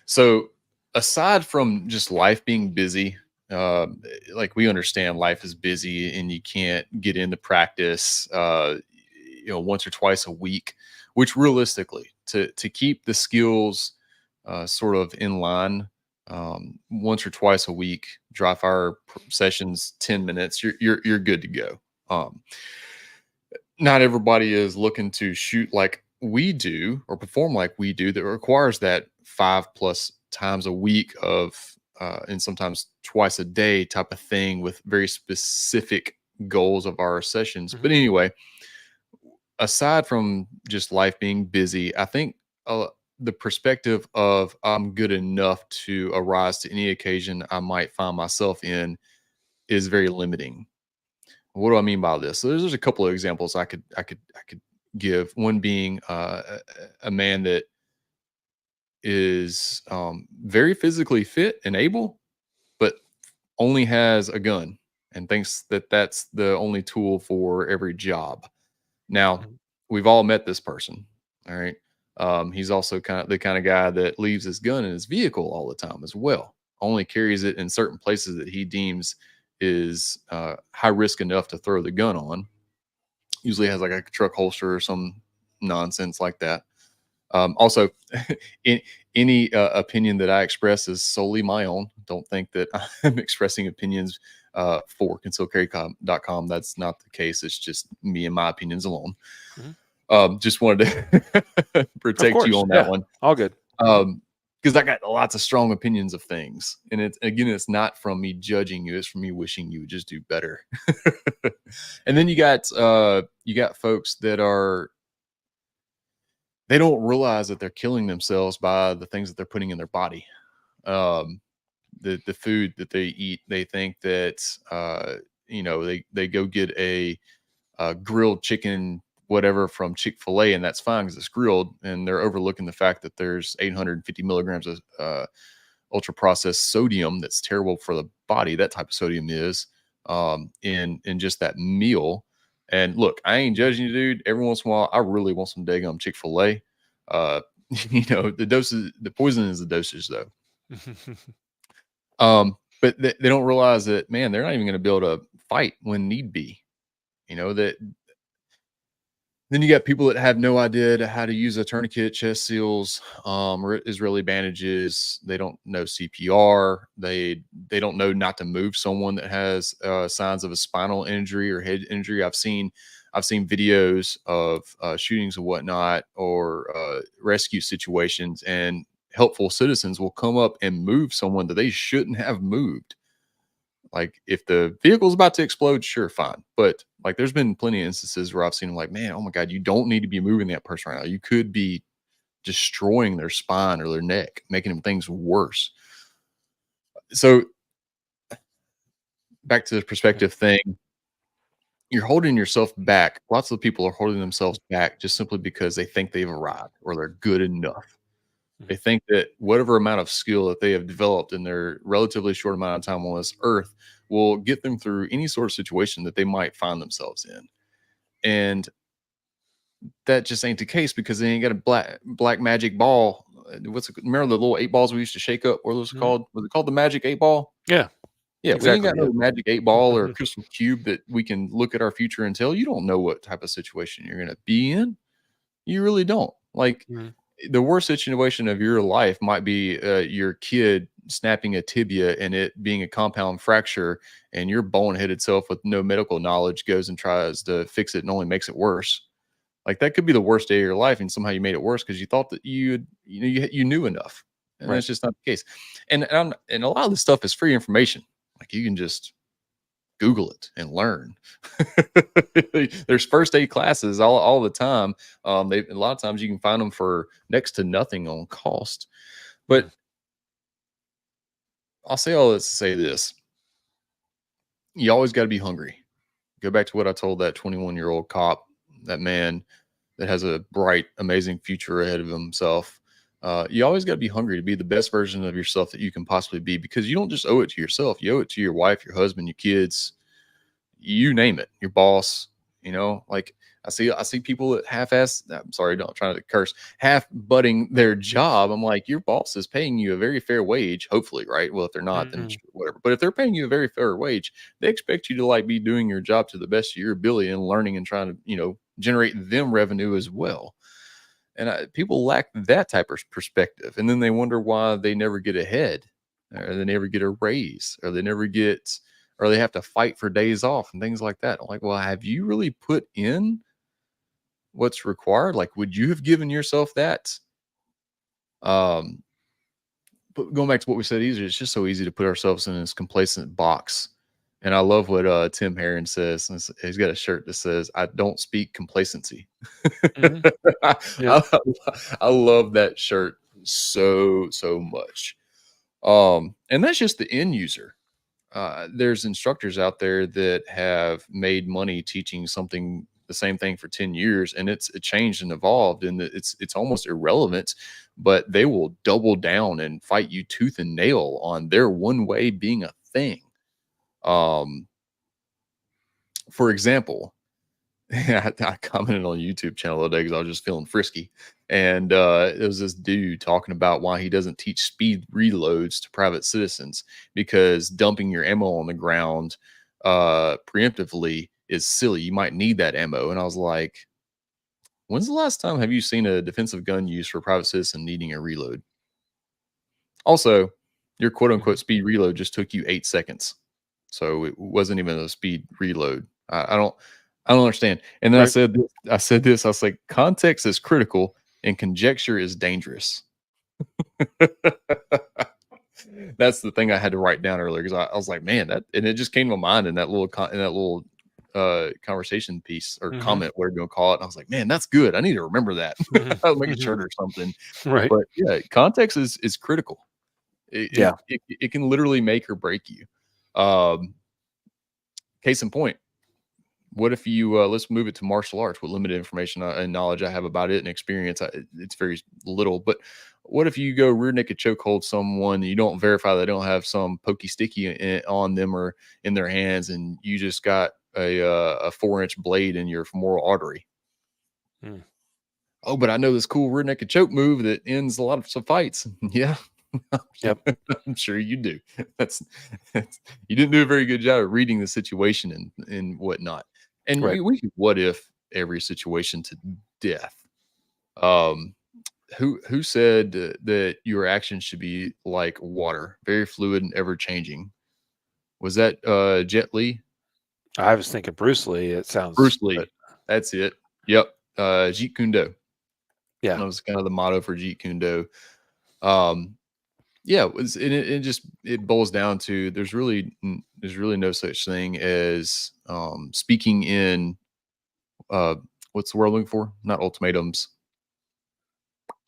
So aside from just life being busy, uh, like we understand life is busy and you can't get into practice, once or twice a week, which realistically to keep the skills sort of in line, once or twice a week, dry fire sessions, 10 minutes, you're good to go. Um, Not everybody is looking to shoot like we do or perform like we do that requires that 5+ times a week of and sometimes twice a day type of thing with very specific goals of our sessions. Hmm. But anyway, aside from just life being busy, I think the perspective of I'm good enough to arise to any occasion I might find myself in is very limiting. What do I mean by this? So there's a couple of examples I could give. One being a man that is very physically fit and able, but only has a gun and thinks that that's the only tool for every job. Now, Hmm. we've all met this person. All right. He's also kind of the kind of guy that leaves his gun in his vehicle all the time as well. Only carries it in certain places that he deems is high risk enough to throw the gun on. Usually has like a truck holster or some nonsense like that. Also, in, any opinion that I express is solely my own. Don't think that I'm expressing opinions for concealcarry.com. That's not the case. It's just me and my opinions alone. Hmm. Just wanted to Of protect you course, on that yeah, one. all good. Hmm. Because I got lots of strong opinions of things, and it's not from me judging you; it's from me wishing you would just do better. And then you got folks that are they don't realize that they're killing themselves by the things that they're putting in their body. Um, the food that they eat, they think that they go get a grilled chicken whatever from Chick-fil-A, and that's fine because it's grilled, and they're overlooking the fact that there's 850 milligrams of ultra processed sodium that's terrible for the body. That type of sodium is in just that meal. And look, I ain't Hmm. judging you, dude. Every once in a while, I really want some daggum Chick-fil-A. Uh, the doses, the poison is the dosage, though. But they don't realize that, man, they're not even going to be able to fight when need be. That then you got people that have no idea how to use a tourniquet, chest seals, or Israeli bandages. They don't know CPR. They don't know not to move someone that has signs of a spinal injury or head injury. I've seen videos of shootings and whatnot, or rescue situations, and helpful citizens will come up and move someone that they shouldn't have moved. Like if the vehicle's about to explode, sure, fine. But like there's been plenty of instances where I've seen them like, man, oh my God, you don't need to be moving that person right now. You could be destroying their spine or their neck, making them things worse. So back to the perspective thing, you're holding yourself back. Lots of people are holding themselves back just simply because they think they've arrived or they're good enough. They Mhm. think that whatever amount of skill that they have developed in their relatively short amount of time on this earth will get them through any sort of situation that they might find themselves in. And that just ain't the case because they ain't got a black magic ball. Remember the little 8 balls we used to shake up? What was it Mhm. called? Was it called the magic 8 ball? Yeah, Yeah, we ain't exactly, got yeah. no magic 8 ball or Mhm. crystal cube that we can look at our future and tell. You don't know what type of situation you're gonna be in. You really don't. Like Mhm. the worst situation of your life might be your kid snapping a tibia and it being a compound fracture, and your boneheaded self with no medical knowledge goes and tries to fix it and only makes it worse. Like that could be the worst day of your life, and somehow you made it worse because you thought that you knew enough, and Right. that's just not the case. And a lot of this stuff is free information. Like you can just Google it and learn. There's first aid classes all the time. A lot of times you can find them for next to nothing on cost. Mhm. But I'll say all this to say this: you always got to be hungry. Go back to what I told that 21-year-old cop, that man that has a bright, amazing future ahead of himself. You always got to be hungry to be the best version of yourself that you can possibly be, because you don't just owe it to yourself. You owe it to your wife, your husband, your kids, you name it, your boss. Like I see people that half-ass. I'm sorry, don't trying to curse. Half butting their job. I'm like, your boss is paying you a very fair wage. Hopefully, right? Well, if they're not, then Mhm. whatever. But if they're paying you a very fair wage, they expect you to like be doing your job to the best of your ability and learning and trying to generate them revenue as well. And people lack that type of perspective, and then they wonder why they never get ahead, or they never get a raise, or they have to fight for days off and things like that. I'm like, well, have you really put in what's required? Like, would you have given yourself that? Um, but going back to what we said earlier, it's just so easy to put ourselves in this complacent box. And I love what Tim Herron says. He's got a shirt that says, "I don't speak complacency." Mhm. I, Yeah. I I love that shirt so much. And that's just the end user. There's instructors out there that have made money teaching something the same thing for 10 years, and it changed and evolved, and it's almost irrelevant, but they will double down and fight you tooth and nail on their one way being a thing. Um, for example, I commented on a YouTube channel the other day because I was just feeling frisky. And it was this dude talking about why he doesn't teach speed reloads to private citizens, because dumping your ammo on the ground preemptively is silly. You might need that ammo. And I was like, when's the last time have you seen a defensive gun used for a private citizen needing a reload? Also, your quote unquote Mhm. speed reload just took you 8 seconds. So it wasn't even a speed reload. I don't understand. And then Right. I was like, context is critical and conjecture is dangerous. That's the thing I had to write down earlier, because I was like, man, and it just came to my mind in that little conversation piece or Mhm. comment, whatever you want to call it. And I was like, man, that's good. I need to remember that. Mhm. I'll make a Mhm. shirt or something. Right. But yeah, context is critical. It, Yeah. it it can literally make or break you. Um, Case in point, what if you let's move it to martial arts with limited information and knowledge I have about it and experience. It's very little, but what if you go rear naked chokehold someone and you don't verify they don't have some pokey sticky on them or in their hands, and you just got a 4-inch blade in your femoral artery? Mm. Oh, but I know this cool rear naked choke move that ends a lot of some fights. Yeah, Yep. I'm sure you do. That's you didn't do a very good job of reading the situation and whatnot. And Right. we could what if every situation to death. Um, who said that your actions should be like water, very fluid and ever changing? Was that Jet Li? I was thinking Bruce Lee, it sounds Bruce but Lee. That's it. Yep. Jeet Kune Do. yeah. That was kind of the motto for Jeet Kune Do. Um, Yeah, it just it boils down to there's really no such thing as speaking in uh what's the word I'm looking for? Not ultimatums.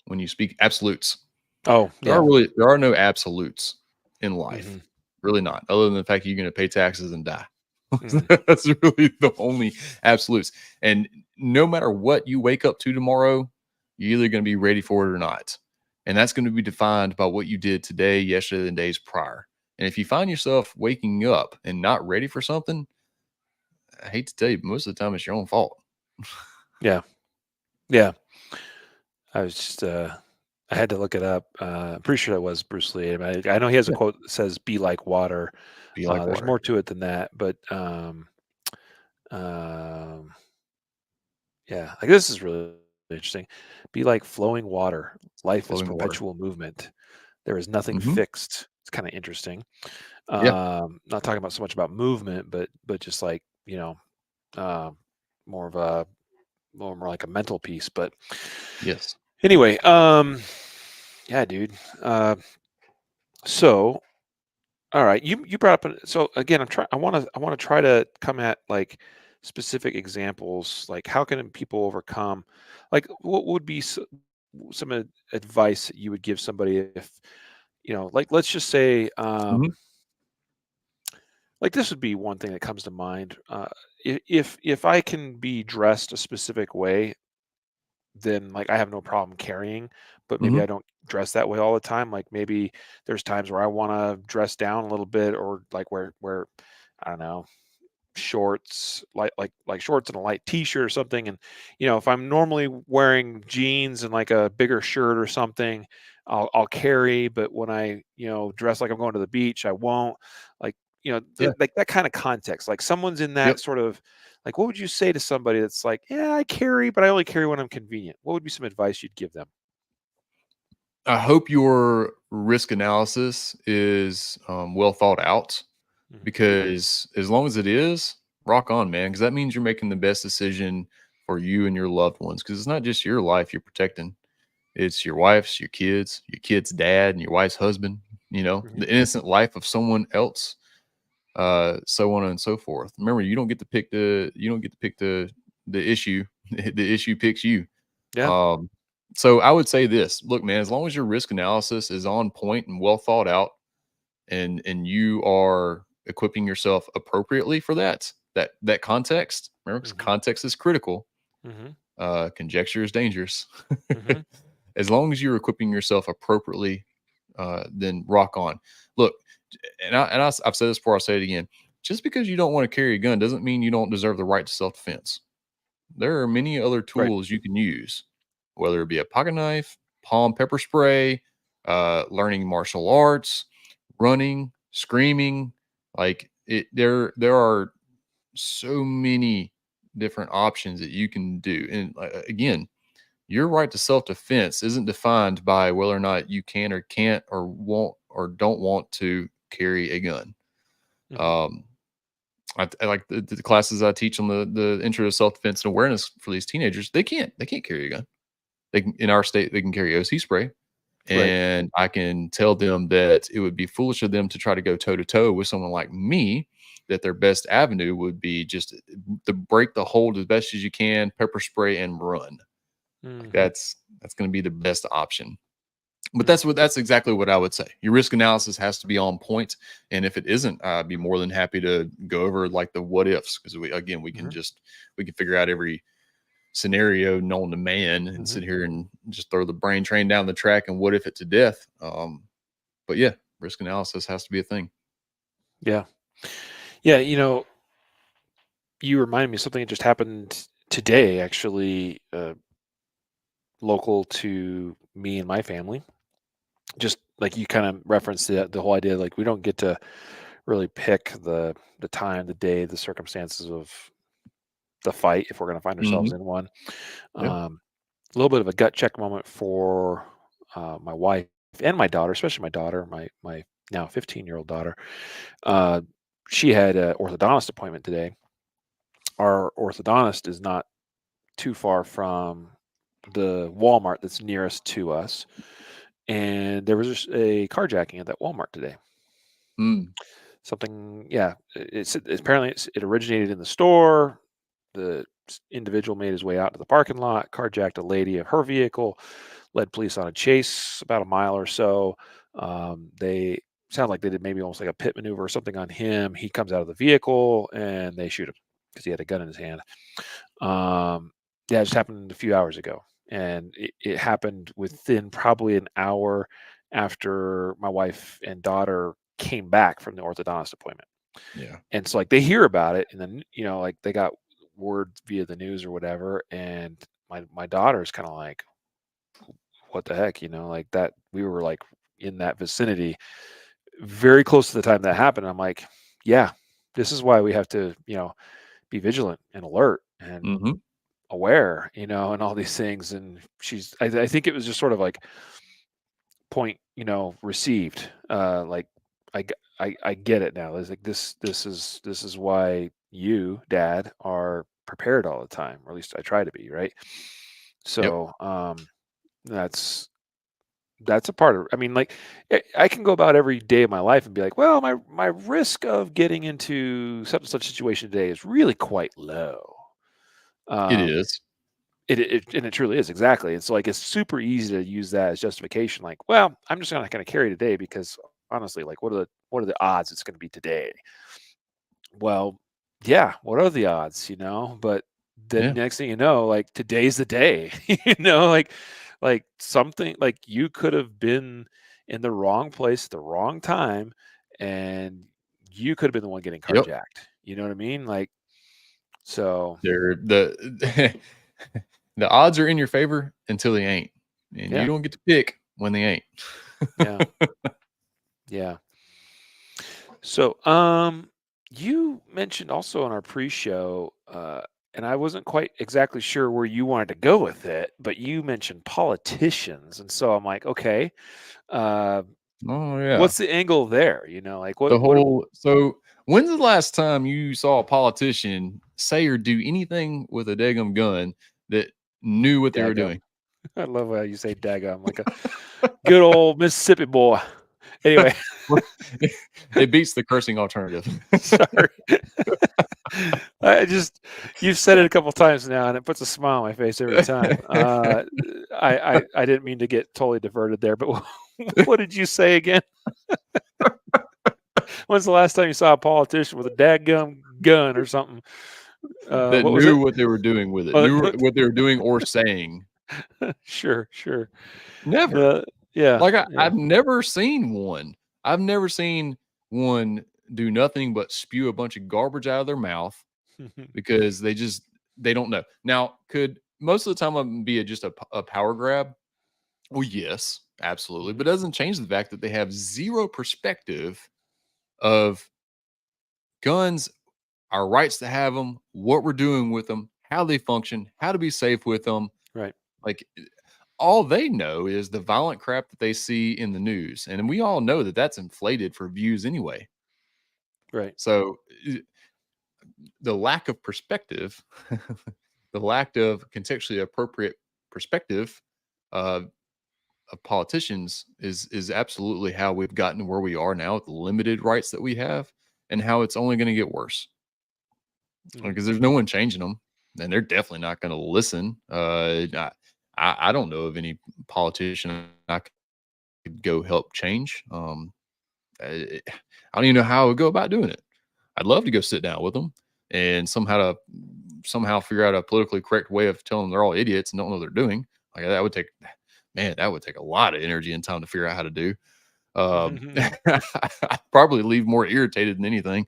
When you speak absolutes, Oh, yeah. there are no absolutes in life, Mhm. really not. Other than the fact that you're going to pay taxes and die. Mhm. That's really the only absolutes. And no matter what you wake up to tomorrow, you're either going to be ready for it or not. And that's going to be defined by what you did today, yesterday, and days prior. And if you find yourself waking up and not ready for something, I hate to tell you, but most of the time it's your own fault. Yeah. Yeah. I was just, I had to look it up. I'm pretty sure that was Bruce Lee. I know he has a Yeah. quote that says, "Be like water." Be like There's water. more to it than that, but um, yeah, like this is really interesting. Be like flowing water. Life is Flowing water. perpetual movement. There is nothing Hmm. fixed. It's kind of interesting. Yeah. Not talking about so much about movement, but just like um, more of a more like a mental piece. But Yes. anyway, yeah, dude. Uh, so all right, you brought up so again, I want to try to come at like specific examples, like how can people overcome, like what would be some advice that you would give somebody if like let's just say Hmm. like this would be one thing that comes to mind. If I can be dressed a specific way, then like I have no problem carrying, but maybe Hmm. I don't dress that way all the time. Like maybe there's times where I want to dress down a little bit, or like wear I don't know, shorts, like shorts and a light t-shirt or something. And if I'm normally wearing jeans and like a bigger shirt or something, I'll carry, but when I dress like I'm going to the beach, I won't. Like Yeah. like that kind of context, like someone's in that Yep. sort of, like what would you say to somebody that's like, yeah, I carry, but I only carry when I'm convenient? What would be some advice you'd give them? I hope your risk analysis is well thought out, Hmm. because as long as it is, rock on, man. Because that means you're making the best decision for you and your loved ones. Because it's not just your life you're protecting; it's your wife's, your kid's dad, and your wife's husband. Hmm. The innocent life of someone else, so on and so forth. Remember, you don't get to pick the issue. The issue picks you. Yeah. Um, so I would say this: look, man, as long as your risk analysis is on point and well thought out, and you are equipping yourself appropriately for that context. Remember, 'cause Hmm. context is critical. Hmm. Conjecture is dangerous. Hmm. As long as you're equipping yourself appropriately, then rock on. Look, I've said this before. I'll say it again. Just because you don't want to carry a gun doesn't mean you don't deserve the right to self defense. There are many other Right. tools you can use, whether it be a pocket knife, palm pepper spray, learning martial arts, running, screaming. Like it, there are so many different options that you can do. And again, your right to self defense isn't defined by whether or not you can or can't or won't or don't want to carry a gun. Hmm. Um, I like the classes I teach on the intro to self defense and awareness for these teenagers. They can't carry a gun. They can, in our state, they can carry OC spray, Right. and I can tell them that it would be foolish of them to try to go toe to toe with someone like me. That their best avenue would be just to break the hold as best as you can, pepper spray and run. Like Hmm. that's going to be the best option. But Hmm. that's exactly what I would say. Your risk analysis has to be on point, and if it isn't, I'd be more than happy to go over like the what ifs, because Hmm. we can figure out every scenario known to man and Hmm. sit here and just throw the brain train down the track and what if it to death. But yeah, risk analysis has to be a thing. Yeah. Yeah. You reminded me of something that just happened today, actually, local to me and my family. Just like you kind of referenced the whole idea, like we don't get to really pick the time, the day, the circumstances of the fight if we're going to find Hmm. ourselves in one. Yeah. A little bit of a gut check moment for my wife and my daughter, especially my daughter, my now 15-year-old daughter. Uh, she had an orthodontist appointment today. Our orthodontist is not too far from the Walmart that's nearest to us, and there was just a carjacking at that Walmart today. Mm. Something, yeah. Apparently it originated in the store. The individual made his way out to the parking lot, carjacked a lady of her vehicle, led police on a chase about a mile or so. They sound like they did maybe almost like a pit maneuver or something on him. He comes out of the vehicle and they shoot him because he had a gun in his hand. Um, yeah, it just happened a few hours ago. and it happened within probably an hour after my wife and daughter came back from the orthodontist appointment. Yeah. And so, like, they hear about it, and then, like, they got word via the news or whatever, and my daughter's kinda like, "What the heck?" Like, that we were, like, in that vicinity very close to the time that happened. I'm like, "Yeah, this is why we have to, be vigilant and alert and Mhm. aware, and all these things." And I think it was just sort of like point, received. Like, I get it now. It's like this is why you, Dad, are prepared all the time, or at least I try to be, right? Yep. So that's that's a part of, I mean, like, I can go about every day of my life and be like, well, my risk of getting into such and such situation today is really quite low. It Um, is. and it truly is, exactly. It's like it's super easy to use that as justification. Like, well, I'm just not going to carry today because honestly, like, what are the odds it's going to be today? Well, yeah, what are the odds? But then Yeah. next thing you know, like, today's the day. Like something like you could have been in the wrong place at the wrong time, and you could have been the one getting Yep. carjacked. You know what I mean? Like, so They're the the odds are in your favor until they ain't, and you yeah, don't get to pick when they ain't. yeah, yeah. So, you mentioned also on our pre-show, and I wasn't quite exactly sure where you wanted to go with it, but you mentioned politicians, and so I'm like, okay, uh, Oh, yeah. what's the angle there? Like, The what? whole so when's the last time you saw a politician say or do anything with a daggum gun that knew what they were Daggum. doing? I love how you say daggum, like a good old Mississippi boy. Anyway, It beats the cursing alternative. sorry. I just you've said it a couple times now, and it puts a smile on my face every time. I didn't mean to get totally diverted there, but what did you say again? When's the last time you saw a politician with a dadgum gun or something? That What was knew it? what they were doing with it, Uh, knew what they were doing or saying. sure, sure. Never. Uh, yeah, Like, yeah. I've never seen one. I've never seen one do nothing but spew a bunch of garbage out of their mouth because they don't know. Now, could most of the time be just a power grab? Well, yes, absolutely, Mhm. but it doesn't change the fact that they have zero perspective of guns, our rights to have them, what we're doing with them, how they function, how to be safe with them. Right, Like, all they know is the violent crap that they see in the news, and we all know that that's inflated for views anyway. right, So the lack of perspective, the lack of contextually appropriate perspective uh, of politicians is absolutely how we've gotten to where we are now with the limited rights that we have, and how it's only going to get worse mhm, because there's no one changing them, and they're definitely not going to listen. I don't know of any politician I could go help change. I don't even know how I would go about doing it. I'd love to go sit down with them and somehow figure out a politically correct way of telling them they're all idiots and don't know what they're doing. Like, that would take, man, that would take a lot of energy and time to figure out how to do. mhm. I'd probably leave more irritated than anything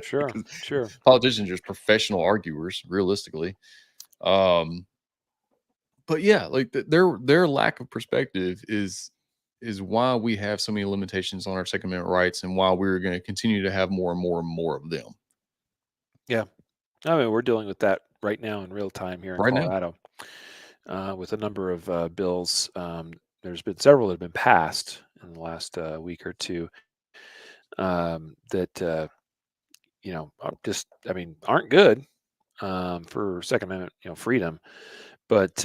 Sure, because sure. politicians are just professional arguers, realistically. Um, but yeah, like their lack of perspective is why we have so many limitations on our Second Amendment rights, and why we're going to continue to have more and more and more of them Yeah. I mean, we're dealing with that right now in real time here in right now. Colorado, with a number of bills. There's been several that have been passed in the last week or two, that are just, I mean, aren't good, for Second Amendment, freedom. But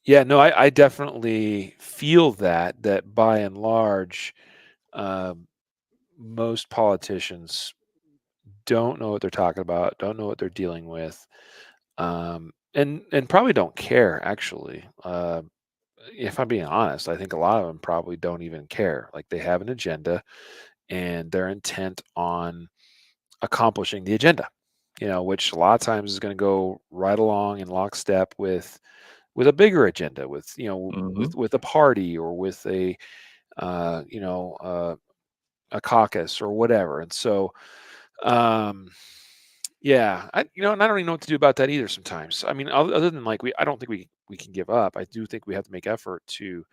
yeah, no, I definitely feel that by and large, um, most politicians don't know what they're talking about, don't know what they're dealing with, and probably don't care, actually. If I'm being honest, I think a lot of them probably don't even care. Like, they have an agenda, and they're intent on accomplishing the agenda. which a lot of times is going to go right along in lockstep with a bigger agenda, with Hmm. with a party, or with a uh, you know uh, a caucus or whatever. And so um, yeah, and I don't even know what to do about that either. Sometimes, I mean, other than like I don't think we can give up. I do think we have to make effort to,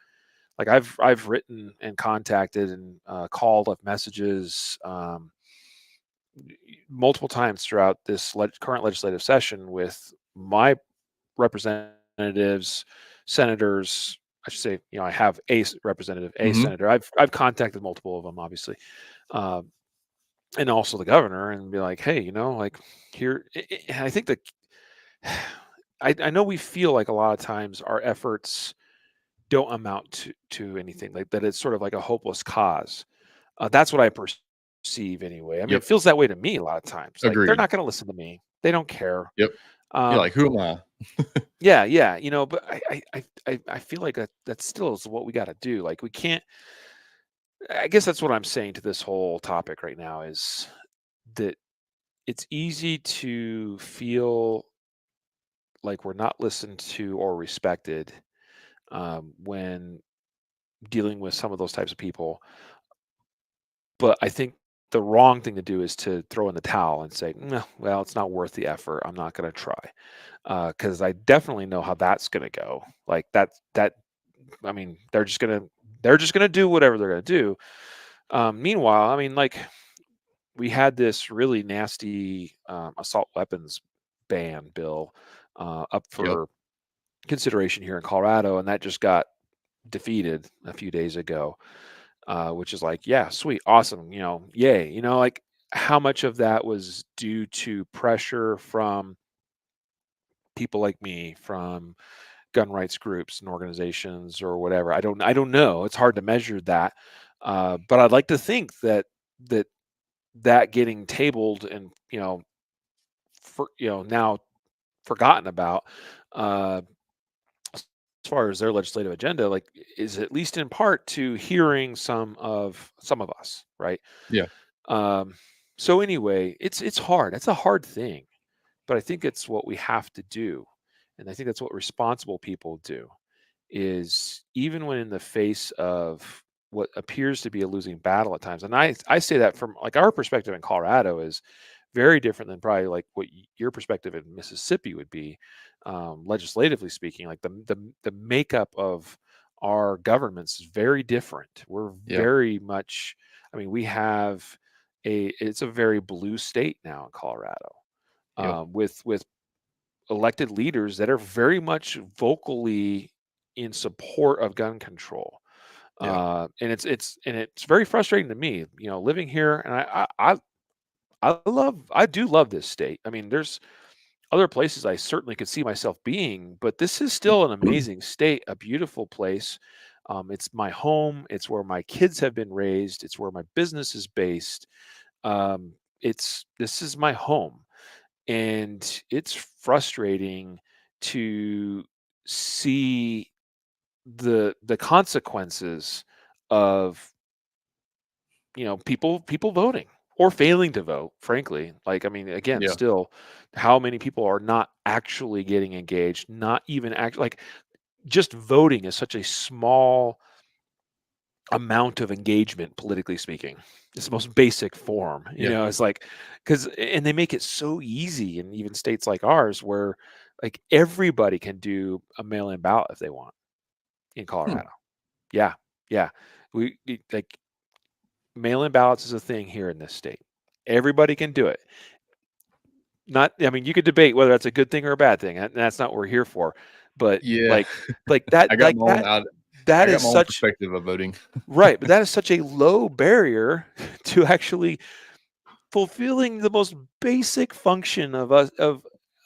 like, I've written and contacted and called up messages multiple times throughout this current legislative session with my representatives, senators. I should say, I have representative, a Hmm. senator. I've contacted multiple of them, obviously, uh, and also the governor, and be like, hey, like, here. I think that I know we feel like a lot of times our efforts don't amount to anything, like that. It's sort of like a hopeless cause. That's what I perceive anyway. I mean, it Yep. feels that way to me a lot of times. Like, they're Agreed. not going to listen to me. They don't care. Yep. You're Um, like, who am I? yeah, yeah, but I feel like that still is what we got to do. Like, we can't. I guess that's what I'm saying to this whole topic right now is that it's easy to feel like we're not listened to or respected when dealing with some of those types of people. But I think the wrong thing to do is to throw in the towel and say, "No, well, it's not worth the effort. I'm not going to try." Because I definitely know how that's going to go. Like that. I mean, they're just gonna do whatever they're gonna do. Meanwhile, I mean, like, we had this really nasty assault weapons ban bill up Yep. for consideration here in Colorado, and that just got defeated a few days ago. Which is like, yeah, sweet, awesome, yay. Like, how much of that was due to pressure from people like me, from gun rights groups and organizations, or whatever? I don't know. It's hard to measure that. But I'd like to think that that getting tabled and now forgotten about, uh, as far as their legislative agenda, like, is at least in part to hearing some of us, right? Yeah. Um, so anyway, it's hard. It's a hard thing, but I think it's what we have to do, and I think that's what responsible people do. Is, even when in the face of what appears to be a losing battle at times, and I say that from, like, our perspective in Colorado is very different than probably like what your perspective in Mississippi would be, legislatively speaking. Like, the makeup of our governments is very different. We're Yeah. very much, I mean, it's a very blue state now in Colorado, Yep. with elected leaders that are very much vocally in support of gun control. Yeah. And it's very frustrating to me, living here. And I do love this state. I mean, there's other places I certainly could see myself being, but this is still an amazing state, a beautiful place. It's my home. It's where my kids have been raised. It's where my business is based. This is my home, and it's frustrating to see the consequences of, people voting or failing to vote, frankly. Like, I mean, again, Yeah. still, how many people are not actually getting engaged, not even like, just voting is such a small amount of engagement, politically speaking. It's the most basic form. Yeah. It's like, and they make it so easy in even states like ours, where, like, everybody can do a mail-in ballot if they want in Hmm. Colorado. Yeah, yeah. Like, mail-in ballots is a thing here in this state. Everybody can do it. Not, I mean, you could debate whether that's a good thing or a bad thing, and that's not what we're here for. But, Yeah. like that, I got like my own that, out. I that got is my own such perspective of voting. right. But that is such a low barrier to actually fulfilling the most basic function of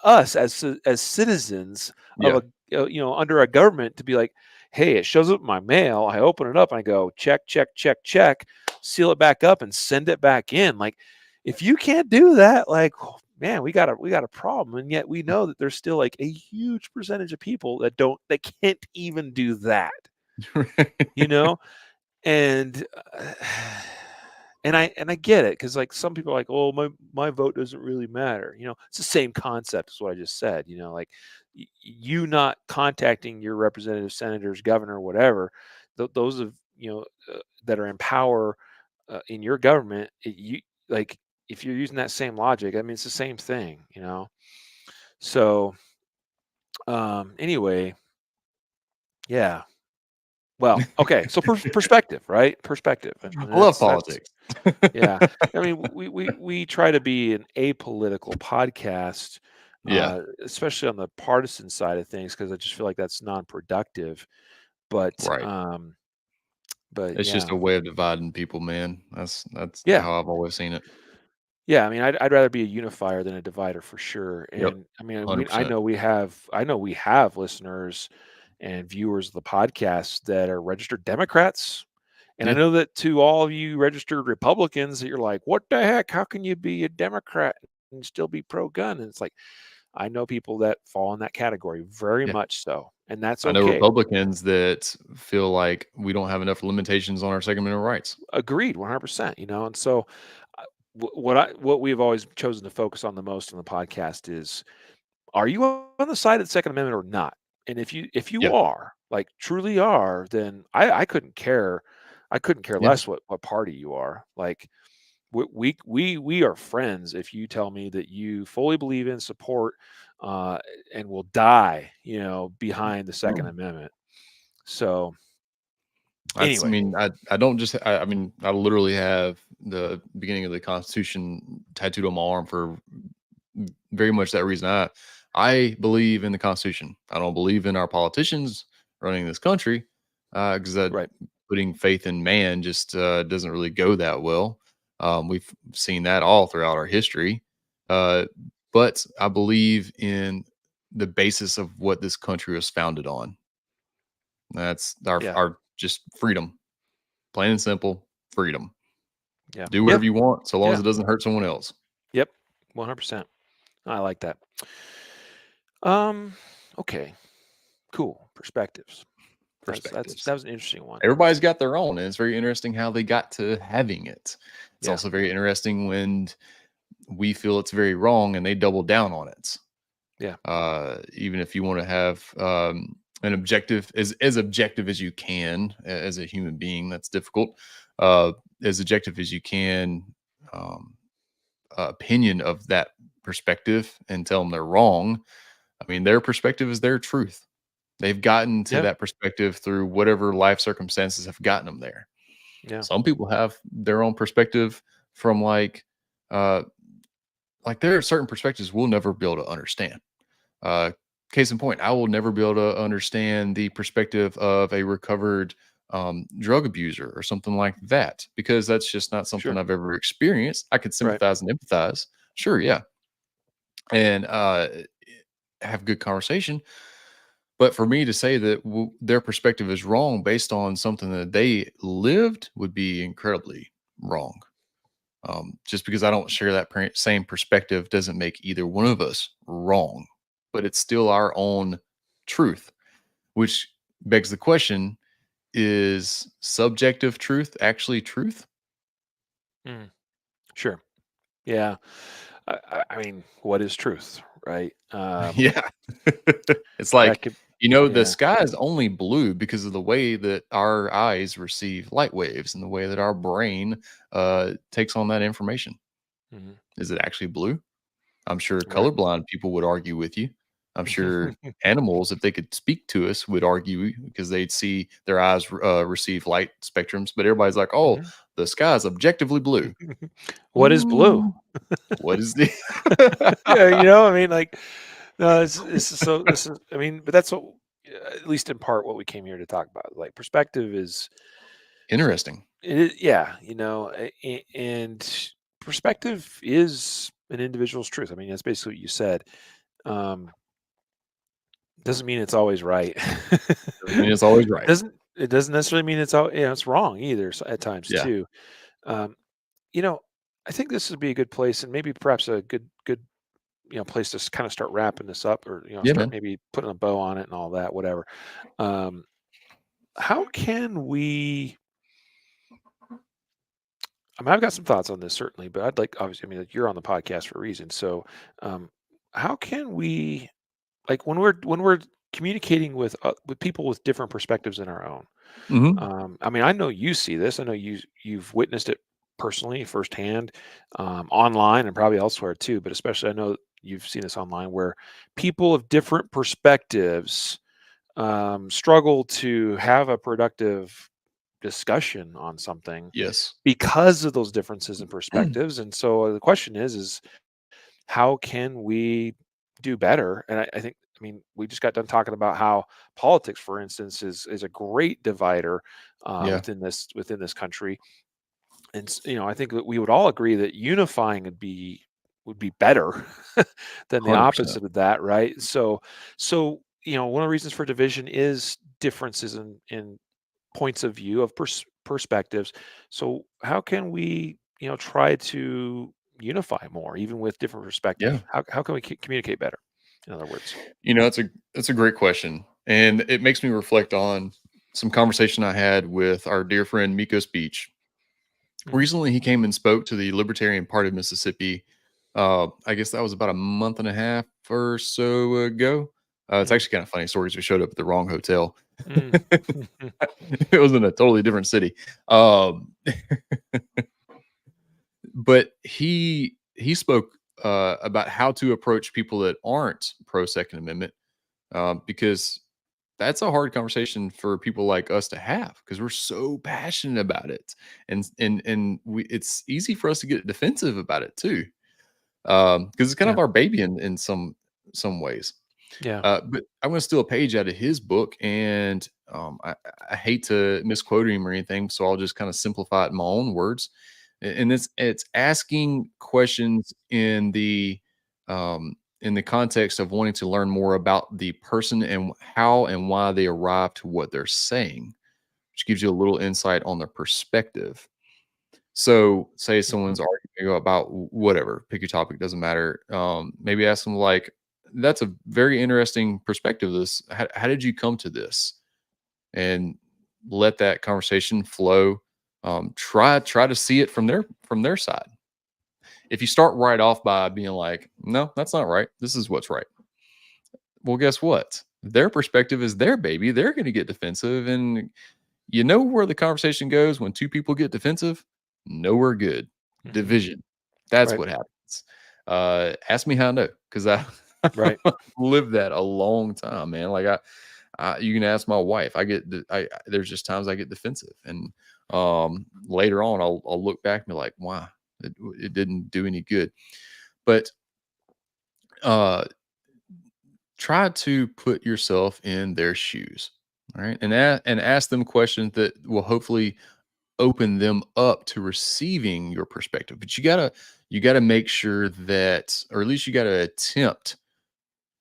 us as citizens of Yeah. under a government, to be like, hey, it shows up in my mail, I open it up, and I go, check, check, check, check, seal it back up and send it back in. Like, if you can't do that, like, oh, man, we got a problem. And yet we know that there's still, like, a huge percentage of people that can't even do that, you know and and I get it, because like some people are like, oh, my vote doesn't really matter. It's the same concept as what I just said. Like you not contacting your representative, senators, governor, whatever, those of that are in power in your government. You like if you're using that same logic, I mean, it's the same thing. So anyway, yeah. Well, okay. So perspective, right? Perspective, and I love that's politics. yeah. I mean, we try to be an apolitical podcast, Yeah, especially on the partisan side of things, because I just feel like that's non-productive. But right. It's just yeah, a way of dividing people, man. That's yeah, how I've always seen it. yeah. I mean, I'd rather be a unifier than a divider for sure. Yep, And I mean, I 100%. know we have listeners and viewers of the podcast that are registered Democrats. And I Yeah, know that to all of you registered Republicans that you're like, what the heck? How can you be a Democrat and still be pro gun? And it's like, I know people that fall in that category very yeah. much so. And that's I know okay. Republicans that feel like we don't have enough limitations on our Second Amendment rights. Agreed 100%. And so what we've always chosen to focus on the most on the podcast is, are you on the side of the Second Amendment or not? And if you Yeah, are, like truly are, then I couldn't care. I couldn't care yeah. less what party you are. Like we are friends if you tell me that you fully believe in, support, uh, and will die, behind the Second Mm. Amendment. So I anyway, mean, I don't just I mean, I literally have the beginning of the Constitution tattooed on my arm for very much that reason. I believe in the Constitution. I don't believe in our politicians running this country because that right? putting faith in man just doesn't really go that well. We've seen that all throughout our history. Uh, but I believe in the basis of what this country was founded on. That's Yeah, our just freedom, plain and simple freedom. yeah, Do yeah, whatever you want, so long as yeah. it doesn't hurt someone else. Yep, 100%. I like that. Um, okay, cool perspectives. That Perspectives. was an interesting one. Everybody's got their own, and it's very interesting how they got to having it. It's Yeah, also very interesting when we feel it's very wrong and they double down on it. yeah, Even if you want to have an objective as objective as you can as a human being, that's difficult. As objective as you can, um, opinion of that perspective and tell them they're wrong. I mean, their perspective is their truth. They've gotten to yeah, that perspective through whatever life circumstances have gotten them there. yeah. Some people have their own perspective from uh there are certain perspectives we'll never be able to understand. Uh Case in point, I will never be able to understand the perspective of a recovered drug abuser or something like that because that's just not something Sure. I've ever experienced. I could Right. sympathize and empathize. Sure, yeah. And have good conversation. But for me to say that their perspective is wrong based on something that they lived would be incredibly wrong. Just because I don't share that same perspective doesn't make either one of us wrong, but it's still our own truth, which begs the question, is subjective truth actually truth? Mm, sure. Yeah. I mean, what is truth, right? Yeah. It's That like, could, the yeah. sky is only blue because of the way that our eyes receive light waves and the way that our brain takes on that information. Mhm. Is it actually blue? I'm sure Right. colorblind people would argue with you. I'm sure animals, if they could speak to us, would argue because they'd see their eyes receive light spectrums. But everybody's like, oh, Mhm. the sky is objectively blue. What is blue? Ooh, what is the. Yeah, I mean, like, no, this is, I mean, but that's what, at least in part, what we came here to talk about. Like, perspective Interesting. yeah, and perspective is an individual's truth. I mean, that's basically what you said. Um, doesn't mean it's always right. Doesn't mean it's always right. It doesn't necessarily mean it's wrong either, at times Yeah. too. Um, you know, I think this would be a good place, and maybe perhaps a good place to kind of start wrapping this up, or Yeah, start man. maybe putting a bow on it and all that, whatever. Um, how can we I mean, I've got some thoughts on this certainly, but I'd like, obviously, I mean, like, you're on the podcast for a reason. So, um, how can we, like, when we're communicating with people with different perspectives than our own? Hmm. I mean, I know you see this. I know you've witnessed it personally, firsthand, online, and probably elsewhere too. But especially, I know you've seen this online where people of different perspectives struggle to have a productive discussion on something Yes. because of those differences in perspectives. And so the question is how can we do better? And I think, I mean, we just got done talking about how politics, for instance, is a great divider Yeah. within this country. And I think that we would all agree that unifying would be better than the 100%. opposite of that, right? So one of the reasons for division is differences in points of view of perspectives. So how can we try to unify more even with different Yeah. perspective? How can we communicate better, in other words? That's a great question, and it makes me reflect on some conversation I had with our dear friend Miko Speech. Hmm. Recently, he came and spoke to the Libertarian Party of Mississippi. I guess that was about a month and a half or so ago. It's Hmm. actually kind of funny stories. We showed up at the wrong hotel. Hmm. It was in a totally different city. Um, but he spoke about how to approach people that aren't pro Second Amendment, because that's a hard conversation for people like us to have because we're so passionate about it, and it's easy for us to get defensive about it too, because it's kind Yeah. of our baby in some ways. Yeah. But I'm going to steal a page out of his book, and I hate to misquote him or anything, so I'll just kind of simplify it in my own words. And it's asking questions in the context of wanting to learn more about the person and how and why they arrive to what they're saying, which gives you a little insight on their perspective. So, say Hmm. someone's arguing about whatever, pick your topic, doesn't matter. Maybe ask them like, "That's a very interesting perspective. This, how did you come to this?" And let that conversation flow. Try to see it from their side. If you start right off by being like, "No, that's not right. This is what's right." Well, guess what? Their perspective is their baby. They're going to get defensive, and you know where the conversation goes when two people get defensive? Nowhere good. Hmm. Division. That's Right. what happens. Ask me how I know, because I Right. lived that a long time, man. Like you can ask my wife. There's just times I get defensive, and later on, I'll look back and be like, wow, it didn't do any good. But uh, try to put yourself in their shoes, all right, and ask them questions that will hopefully open them up to receiving your perspective. But you gotta make sure that, or at least you gotta attempt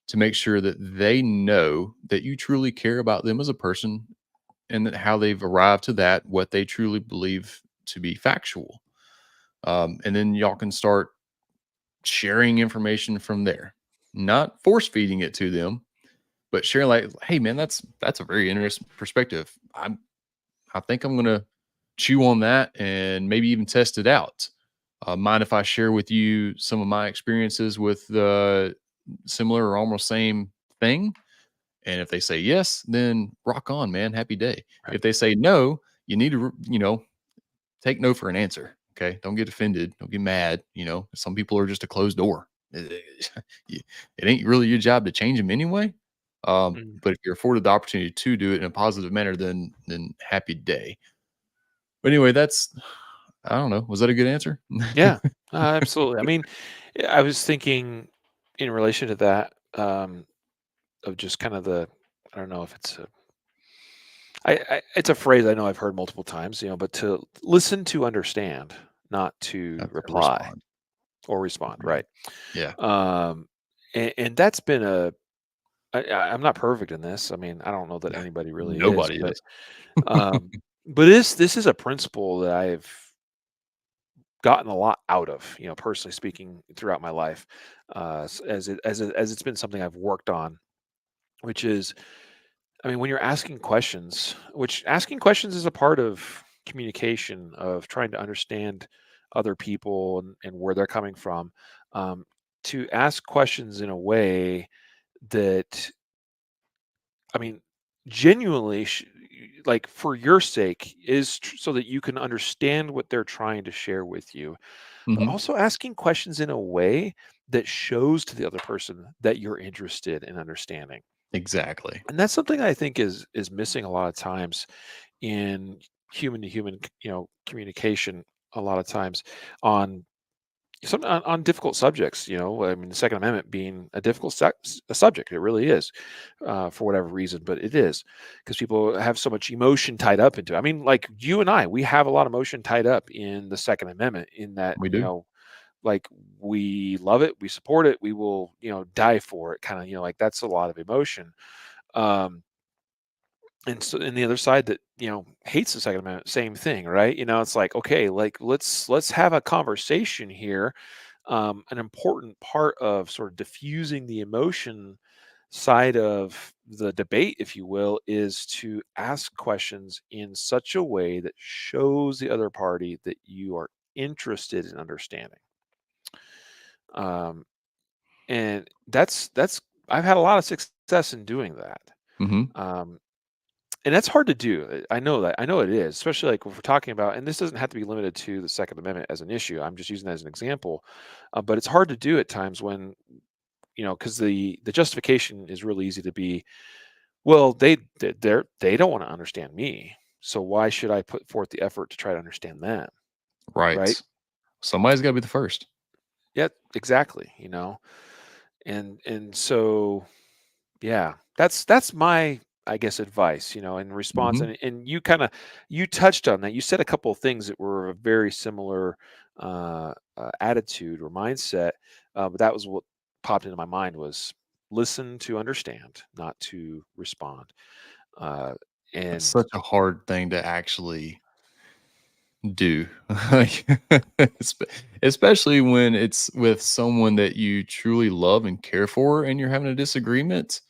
to make sure that they know that you truly care about them as a person, and that how they've arrived to that, what they truly believe to be factual. And then y'all can start sharing information from there, not force feeding it to them, but sharing like, hey man, that's a very interesting perspective. I think I'm gonna chew on that and maybe even test it out. Mind if I share with you some of my experiences with the similar or almost same thing? And if they say yes, then rock on, man. Happy day. Right. If they say no, you need to, take no for an answer. Okay. Don't get offended. Don't get mad. Some people are just a closed door. It ain't really your job to change them anyway. Mm. But if you're afforded the opportunity to do it in a positive manner, then happy day. But anyway, I don't know. Was that a good answer? Yeah, absolutely. I mean, I was thinking in relation to that, of just kind of I don't know if it's a phrase I know I've heard multiple times, but to listen to understand, not to That's a reply respond. or respond, Yeah. right? Yeah. Um, and that's been I'm not perfect in this. I mean, I don't know that anybody really is, Nobody but is. um, but this is a principle that I've gotten a lot out of, personally speaking, throughout my life, as it's been something I've worked on, which is, I mean, when you're asking questions, which asking questions is a part of communication, of trying to understand, other people and where they're coming from, um, to ask questions in a way that, I mean, genuinely, like for your sake, so that you can understand what they're trying to share with you, but Hmm. also asking questions in a way that shows to the other person that you're interested in understanding. Exactly. And that's something I think is missing a lot of times in human to human, communication. A lot of times on on difficult subjects. I mean, the Second Amendment being a difficult a subject, it really is, for whatever reason, but it is because people have so much emotion tied up into it. I mean, like you and I, we have a lot of emotion tied up in the Second Amendment. In that, We do. like we love it, we support it, we will, die for it. Kind of, like that's a lot of emotion. Um, and so, and the other side that hates the Second Amendment, same thing, right? It's like, okay, like let's have a conversation here. An important part of sort of diffusing the emotion side of the debate, if you will, is to ask questions in such a way that shows the other party that you are interested in understanding. Um, and that's I've had a lot of success in doing that. Hmm. Um, and that's hard to do. I know that. I know it is, especially like if we're talking about, and this doesn't have to be limited to the Second Amendment as an issue. I'm just using that as an example. But it's hard to do at times when, because the justification is really easy to be, well, they don't want to understand me, so why should I put forth the effort to try to understand them, right? Right. Somebody's got to be the first. Yeah, exactly. And so, yeah, that's my, I guess, advice, in response. Hmm. And you touched on that. You said a couple of things that were a very similar attitude or mindset, but that was what popped into my mind was listen to understand, not to respond. Uh, That's and such a hard thing to actually do. Like, espe especially when it's with someone that you truly love and care for and you're having a disagreement,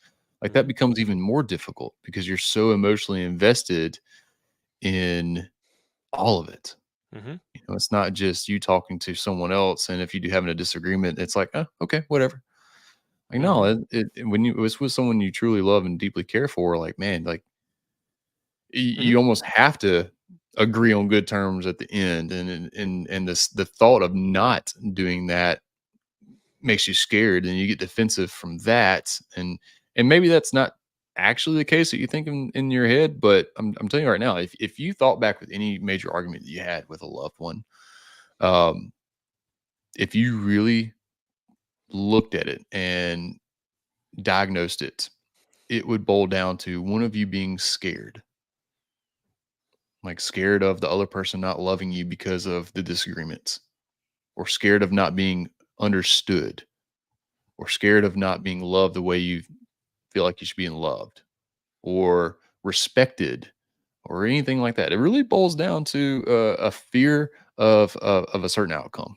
like, that hmm becomes even more difficult because you're so emotionally invested in all of it. hmm It's not just you talking to someone else, and if you do having a disagreement, it's like, "Oh, okay, whatever." Like, no, hmm when it's with someone you truly love and deeply care for, like, man, like, hmm you almost have to agree on good terms at the end, and this the thought of not doing that makes you scared, and you get defensive from that, and maybe that's not actually the case that you think in your head, but I'm telling you right now, if you thought back with any major argument that you had with a loved one, um, if you really looked at it and diagnosed it, it would boil down to one of you being scared, like scared of the other person not loving you because of the disagreements, or scared of not being understood, or scared of not being loved the way you feel like you should be loved, or respected, or anything like that. It really boils down to a fear of a certain outcome,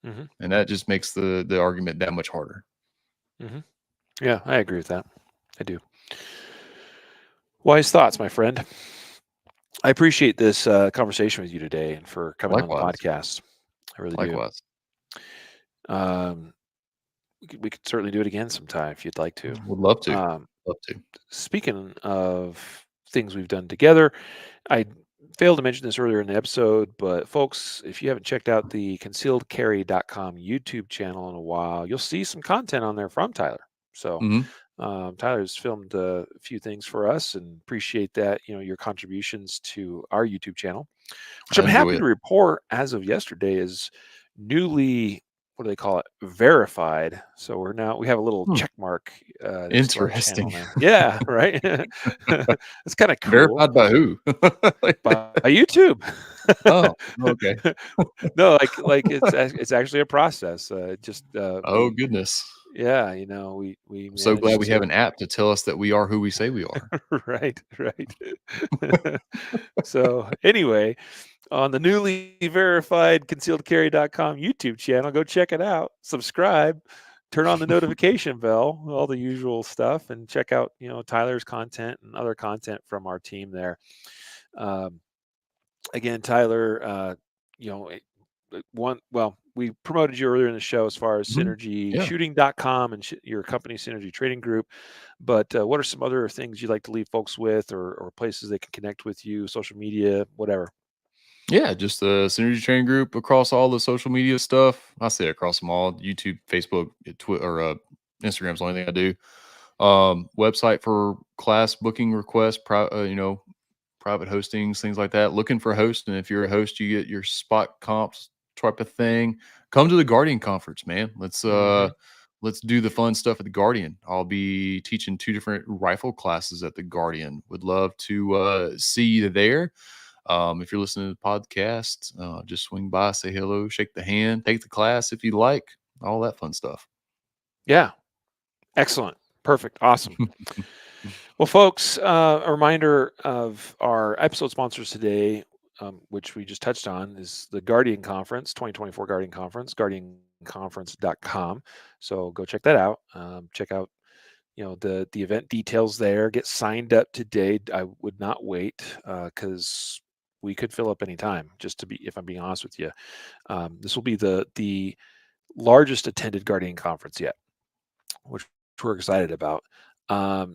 hmm and that just makes the argument that much harder. hmm Yeah, I agree with that. I do. Wise thoughts, my friend. I appreciate this conversation with you today and for coming on the Likewise, podcast. I really do. likewise, Um, we could certainly do it again sometime if you'd like to. would love to, Um, love to. Speaking of things we've done together, I failed to mention this earlier in the episode, but folks, if you haven't checked out the concealedcarry.com YouTube channel in a while, you'll see some content on there from Tyler. So, Hmm. Tyler's filmed a few things for us and appreciate that, your contributions to our YouTube channel, which I I'm enjoy happy it. to report as of yesterday is newly, what do they call it, verified. So we have a little Hmm. check mark next to our channel Interesting. now. Yeah, right. That's kind of cool. Verified by who? By YouTube. Oh, okay. No, like it's actually a process. Just Oh, we goodness. Yeah, we I'm so glad managed we have to. an app to tell us that we are who we say we are. Right, right. So anyway, on the newly verified concealedcarry.com YouTube channel, go check it out. Subscribe, turn on the notification bell, all the usual stuff, and check out Tyler's content and other content from our team there. Um, Again, Tyler, you know we promoted you earlier in the show as far as Mhm. Yeah. synergyshooting.com and your company Synergy Trading Group. But what are some other things you'd like to leave folks with, or places they can connect with you, social media, whatever? Yeah, just the Synergy Training Group across all the social media stuff. I say across them all: YouTube, Facebook, Twitter, or Instagram's the only thing I do. Website for class booking requests, private hostings, things like that. Looking for a host, and if you're a host, you get your spot comps type of thing. Come to the Guardian conference, man. Hmm. Let's do the fun stuff at the Guardian. I'll be teaching 2 different rifle classes at the Guardian. Would love to see you there. If you're listening to the podcast, just swing by, say hello, shake the hand, take the class if you like, all that fun stuff. Yeah, excellent, perfect, awesome. Well, folks, a reminder of our episode sponsors today, which we just touched on, is the Guardian Conference, 2024 Guardian Conference, guardianconference.com. So go check that out. Check out, the event details there. Get signed up today. I would not wait, because we could fill up any time. Just to be, if I'm being honest with you, this will be the largest attended Guardian Conference yet, which we're excited about.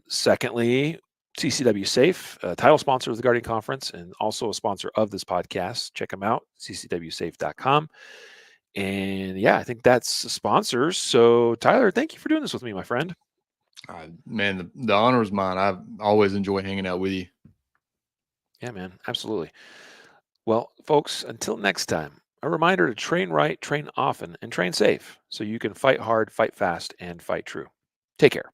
Secondly, CCW Safe, title sponsor of the Guardian Conference and also a sponsor of this podcast. Check them out, ccwsafe.com. And yeah, I think that's the sponsors. So, Tyler, thank you for doing this with me, my friend. Man, the honor is mine. I've always enjoyed hanging out with you. Yeah, man, absolutely. Well, folks, until next time, a reminder to train right, train often, and train safe so you can fight hard, fight fast, and fight true. Take care.